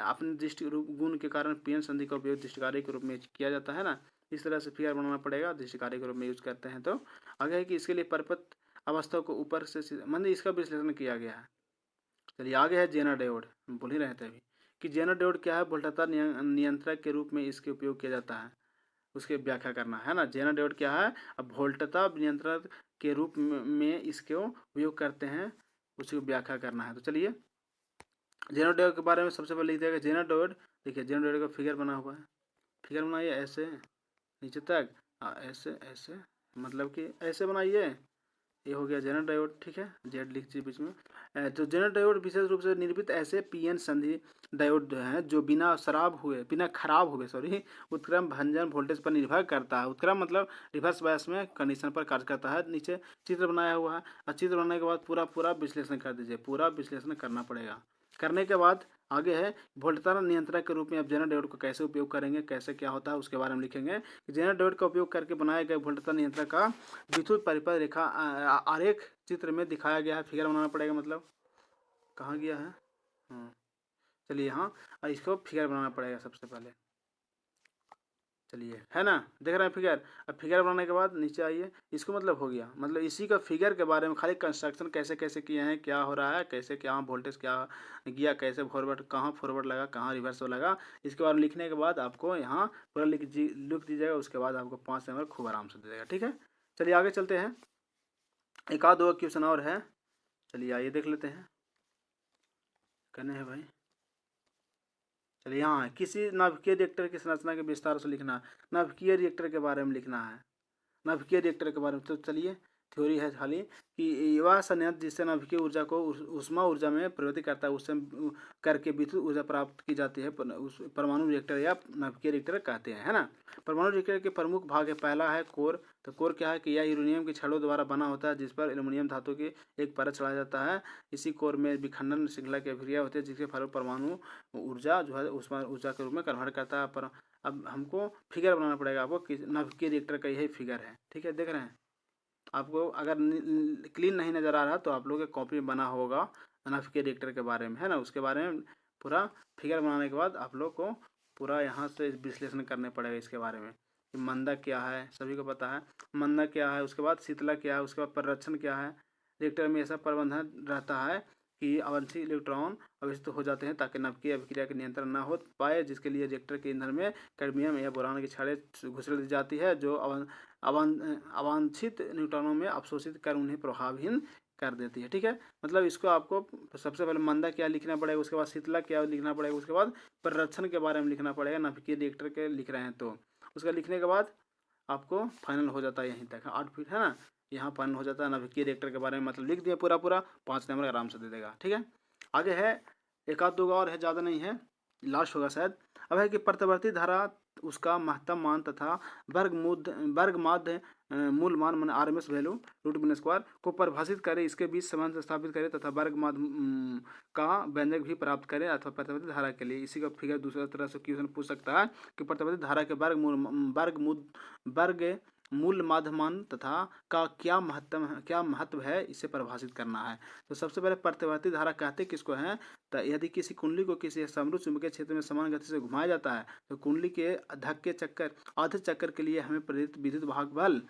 अपने दृष्टि गुण के कारण पीएन संधि का उपयोग दृष्टिकारी के रूप में किया जाता है ना, इस तरह से फिगर बनाना पड़ेगा, दृष्टिकारी के रूप में यूज करते हैं। तो आगे है कि इसके लिए परपत अवस्था को ऊपर से मतलब इसका विश्लेषण किया गया है। चलिए आगे है जेनर डायोड, हम बोल ही रहे थे अभी कि जेनर डायोड क्या है, वोल्टता नियंत्रक के रूप में इसके उपयोग किया जाता है, उसके व्याख्या करना है ना। जेनर डायोड क्या है, अब वोल्टता नियंत्रण के रूप में इसके उपयोग करते हैं, उसकी व्याख्या करना है। तो चलिए जेनर डायोड के बारे में सबसे पहले लिख देगा जेनर डायोड। देखिए जेनर डायोड का फिगर बना हुआ है, फिगर बनाइए ऐसे नीचे तक, ऐसे ऐसे मतलब कि ऐसे बनाइए, ये हो गया जेनर डायोड, ठीक है, जेड लिख दीजिए बीच में। तो जेनर डायोड विशेष रूप से निर्मित ऐसे पीएन संधि डायोड हैं जो बिना खराब हुए उत्क्रम भंजन वोल्टेज पर निर्भर करता है। उत्क्रम मतलब रिवर्स बायस में कंडीशन पर कार्य करता है। नीचे चित्र बनाया हुआ है और चित्र बनाने के बाद पूरा विश्लेषण कर दीजिए, पूरा विश्लेषण करना पड़ेगा। करने के बाद आगे है वोल्टता नियंत्रक के रूप में अब जेनर डायोड को कैसे उपयोग करेंगे, कैसे क्या होता है उसके बारे में लिखेंगे। जेनर डायोड का उपयोग करके बनाए गए वोल्टता नियंत्रक का विद्युत परिपथ रेखा आरेख चित्र में दिखाया गया है। फिगर बनाना पड़ेगा, मतलब कहाँ गया है, चलिए यहाँ इसको फिगर बनाना पड़ेगा सबसे पहले। चलिए है ना, देख रहे हैं फिगर। अब फिगर बनाने के बाद नीचे आइए, इसको मतलब हो गया, मतलब इसी का फिगर के बारे में खाली कंस्ट्रक्शन कैसे कैसे किए हैं, क्या हो रहा है, कैसे क्या वोल्टेज क्या गया, कैसे फॉरवर्ड कहाँ फॉरवर्ड लगा कहाँ रिवर्स लगा, इसके बारे में लिखने के बाद आपको यहाँ पूरा लिख दीजिएगा। उसके बाद आपको 5 नंबर खूब आराम से दे देगा, ठीक है। चलिए आगे चलते हैं, एक आध दो क्वेश्चन और है, चलिए आइए देख लेते हैं, करने हैं भाई। चलिए यहाँ है किसी नाभिकीय रिएक्टर की संरचना के विस्तार से लिखना है, नाभिकीय रिएक्टर के बारे में लिखना है, नाभिकीय रिएक्टर के बारे में। तो चलिए थ्योरी है खाली कि वह संयंत्र जिससे नाभिकीय ऊर्जा को ऊष्मा ऊर्जा में परिवर्तित करता है, उससे करके विद्युत ऊर्जा प्राप्त की जाती है, उस परमाणु रिएक्टर या नाभिकीय रिएक्टर कहते हैं, है ना। परमाणु रिएक्टर के प्रमुख भाग है, पहला है कोर। तो कोर क्या है कि यह यूरेनियम के छड़ों द्वारा बना होता है जिस पर एल्युमिनियम धातु की एक परत चढ़ाया जाता है। इसी कोर में विखंडन श्रृंखला की अभिक्रिया होती है जिसके फल परमाणु ऊर्जा जो है ऊष्मा ऊर्जा के रूप में कन्वर्ट करता है। पर अब हमको फिगर बनाना पड़ेगा आपको कि नाभिकीय रिएक्टर का यही फिगर है, ठीक है, देख रहे हैं। आपको अगर क्लीन नहीं नज़र आ रहा तो आप लोग के कॉपी में बना होगा नाभिकीय रिएक्टर के बारे में, है ना। उसके बारे में पूरा फिगर बनाने के बाद आप लोग को पूरा यहाँ से विश्लेषण करने पड़ेगा इसके बारे में कि मंदक क्या है, सभी को पता है मंदक क्या है, उसके बाद शीतलक क्या है, उसके बाद परिरक्षण क्या है। रिएक्टर में ऐसा प्रबंधन रहता है कि अवांछित इलेक्ट्रॉन अवशोषित हो जाते हैं ताकि नाभिकीय अभिक्रिया के नियंत्रण न हो पाए, जिसके लिए रिएक्टर के ईंधन में कैडमियम या बोरान की छड़ें घुसेड़ दी जाती है जो अवांछित न्यूट्रॉनों में अवशोषित कर उन्हें प्रभावहीन कर देती है। ठीक है, मतलब इसको आपको सबसे पहले मंदा क्या लिखना पड़ेगा, उसके बाद शीतला क्या लिखना पड़ेगा, उसके बाद परिरक्षण के बारे में लिखना पड़ेगा। नाभिकीय रिएक्टर के लिख रहे हैं तो उसका लिखने के बाद आपको फाइनल हो जाता है यहीं तक। 8 फीट है ना, यहाँ फाइनल हो जाता है। नाभिकीय रिएक्टर के बारे में मतलब लिख दिया पूरा 5 नंबर आराम से दे देगा। ठीक है, आगे है एक आध दो और है, ज़्यादा नहीं है, लास्ट होगा शायद। अब है कि प्रत्यावर्ती धारा उसका महत्तम मान तथा वर्ग माध्य मूल मान माने RMS वैल्यू √m² को परिभाषित करे, इसके बीच संबंध स्थापित करे तथा वर्ग माध्य का व्यंजक भी प्राप्त करे अथवा प्रत्यावर्ती धारा के लिए। इसी का फिगर दूसरा तरह से क्वेश्चन पूछ सकता है कि प्रत्यावर्ती धारा के वर्ग मूल माध्य मान तथा का क्या महत्व है, इसे परिभाषित करना है। तो सबसे पहले प्रत्यावर्ती धारा कहते किसको हैं, तो यदि किसी कुंडली को किसी समरूप चुंबकीय क्षेत्र में समान गति से घुमाया जाता है तो कुंडली के आधे चक्कर के लिए हमें प्रेरित विद्युत वाहक बल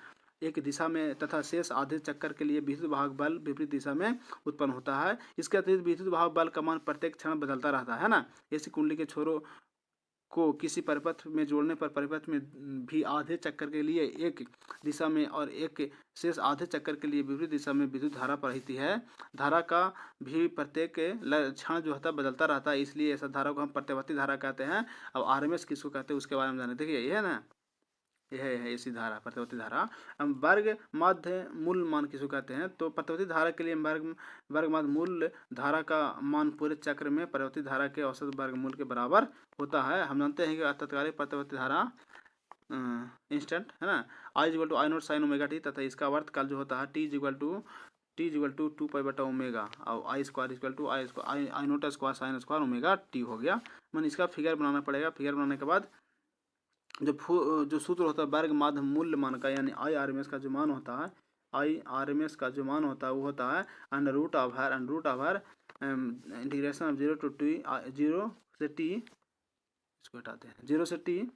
एक दिशा में तथा शेष आधे चक्कर के लिए विद्युत वाहक बल विपरीत दिशा में उत्पन्न होता है। इसके अतिरिक्त विद्युत वाहक बल का मान प्रत्येक क्षण बदलता रहता है ना। ऐसी कुंडली के छोरों को किसी परिपथ में जोड़ने पर परिपथ में भी आधे चक्कर के लिए एक दिशा में और एक शेष आधे चक्कर के लिए विपरीत दिशा में विद्युत धारा प्रवाहित है। धारा का भी प्रत्येक क्षण जो होता है बदलता रहता है, इसलिए ऐसा धारा को हम प्रत्यावर्ती धारा कहते हैं। अब RMS किसको कहते हैं उसके बारे में जाने। देखिए ये है ना, यह है ऐसी धारा प्रत्यावर्ती धारा। हम वर्ग माध्य मूल मान किसको कहते हैं, तो प्रत्यावर्ती धारा के लिए वर्ग माध्य मूल धारा का मान पूरे चक्र में प्रत्यावर्ती धारा के औसत वर्गमूल के बराबर होता है। हम जानते हैं कि तत्कालिक प्रत्यावर्ती धारा इंस्टेंट है ना, I=I0 sin ω t तथा इसका वर्तकाल जो होता है T=2 π/ω और I² sin ω t हो गया। मैंने इसका फिगर बनाना पड़ेगा। फिगर बनाने के बाद जो सूत्र होता है वर्ग माध्य मूल्य मान का, यानी IRMS का जो मान होता है, IRMS का जो मान होता है वो होता है √/√/ इंटीग्रेशन 0 से t, इसको हटाते हैं, 0 से t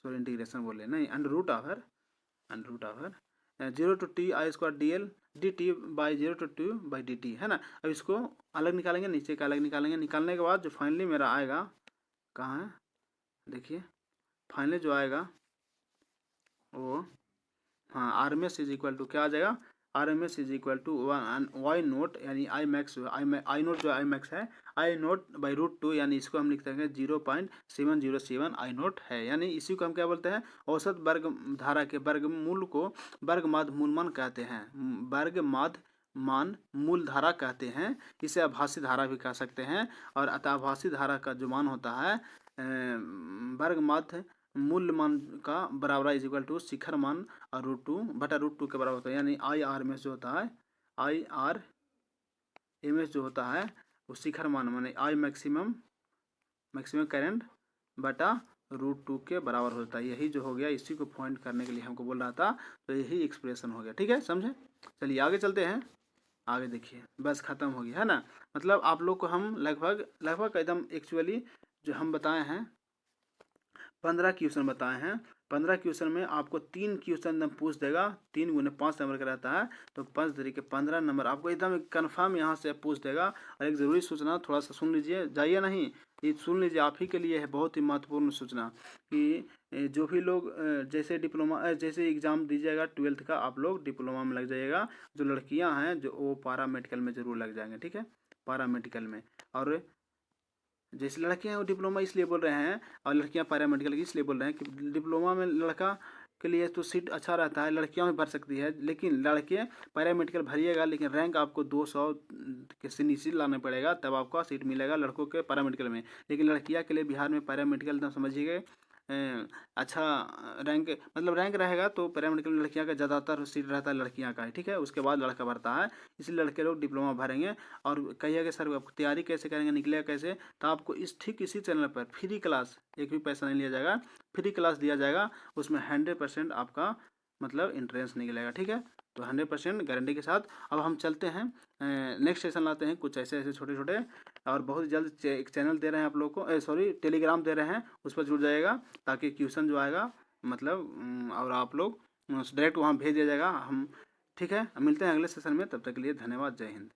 सॉरी इंटीग्रेशन बोले नहीं, √/0 to t I² dl dt by 0 to 2 by dt है ना। अब इसको अलग निकालेंगे, नीचे का अलग निकालेंगे। निकालने के बाद जो फाइनली मेरा आएगा, कहाँ है देखिए, फाइनली जो आएगा वो हाँ RMS = क्या आ जाएगा, RMS = Y0 यानी I0 जो I max है I0/√2, यानी इसको हम लिख सकते हैं 0.707 I0 है। यानी इसी को हम क्या बोलते हैं, औसत वर्ग धारा के वर्गमूल को वर्ग माध्य मूल मान कहते हैं, वर्ग माध्य मान मूल धारा कहते हैं। इसे आभासी धारा भी कह सकते हैं। और अतः आभासी धारा का जो मान होता है वर्ग माध्य मूल्य मान का बराबर = शिखर मान और √2 के बराबर होता है। यानी IRMS जो होता है, IRMS जो होता है वो शिखर मान माने I मैक्सिमम करंट बटा √2 के बराबर होता है। यही जो हो गया, इसी को पॉइंट करने के लिए हमको बोल रहा था, तो यही एक्सप्रेशन हो गया। ठीक है, समझे। चलिए आगे चलते हैं। आगे देखिए, बस खत्म हो गया है ना। मतलब आप लोग को हम लगभग एकदम एक्चुअली जो हम बताए हैं 15 क्वेश्चन बताए हैं। 15 क्वेश्चन में आपको 3 क्वेश्चन एकदम पूछ देगा, 3 × 5 नंबर का रहता है, तो 5 तरीके 15 नंबर आपको एकदम कन्फर्म यहाँ से पूछ देगा। और एक ज़रूरी सूचना थोड़ा सा सुन लीजिए, जाइए नहीं, ये सुन लीजिए, आप ही के लिए है बहुत ही महत्वपूर्ण सूचना कि जो भी लोग जैसे एग्ज़ाम दीजिएगा 12th का, आप लोग डिप्लोमा में लग जाइएगा। जो लड़कियाँ हैं जो वो पारा मेडिकल में ज़रूर लग जाएंगे। ठीक है, पारा मेडिकल में। और जैसे लड़के हैं वो डिप्लोमा इसलिए बोल रहे हैं और लड़कियां पैरामेडिकल की इसलिए बोल रहे हैं कि डिप्लोमा में लड़का के लिए तो सीट अच्छा रहता है, लड़कियां भी भर सकती है, लेकिन लड़के पैरामेडिकल भरिएगा लेकिन रैंक आपको 200 के से नीचे लाना पड़ेगा, तब आपका सीट मिलेगा लड़कों के पैरामेडिकल में। लेकिन लड़कियां के लिए बिहार में पैरामेडिकल तो समझिए अच्छा रैंक, मतलब रैंक रहेगा तो पैरामेडिकल में लड़कियां का ज़्यादातर सीट रहता है लड़कियां का ही। ठीक है, उसके बाद लड़का भरता है, इसलिए लड़के लोग डिप्लोमा भरेंगे। और कहिएगा कि सर आप तैयारी कैसे करेंगे, निकलेगा कैसे, तो आपको इसी चैनल पर फ्री क्लास, एक भी पैसा नहीं लिया जाएगा, फ्री क्लास दिया जाएगा। उसमें 100% आपका मतलब इंट्रेंस निकलेगा। ठीक है, तो 100% गारंटी के साथ। अब हम चलते हैं नेक्स्ट सेशन लाते हैं, कुछ ऐसे छोटे छोटे, और बहुत जल्द एक चैनल दे रहे हैं आप लोग को, सॉरी टेलीग्राम दे रहे हैं, उस पर जुड़ जाएगा ताकि क्वेश्चन जो आएगा मतलब और आप लोग डायरेक्ट वहाँ भेज दिया जाएगा हम। ठीक है, मिलते हैं अगले सेशन में, तब तक के लिए धन्यवाद, जय हिंद।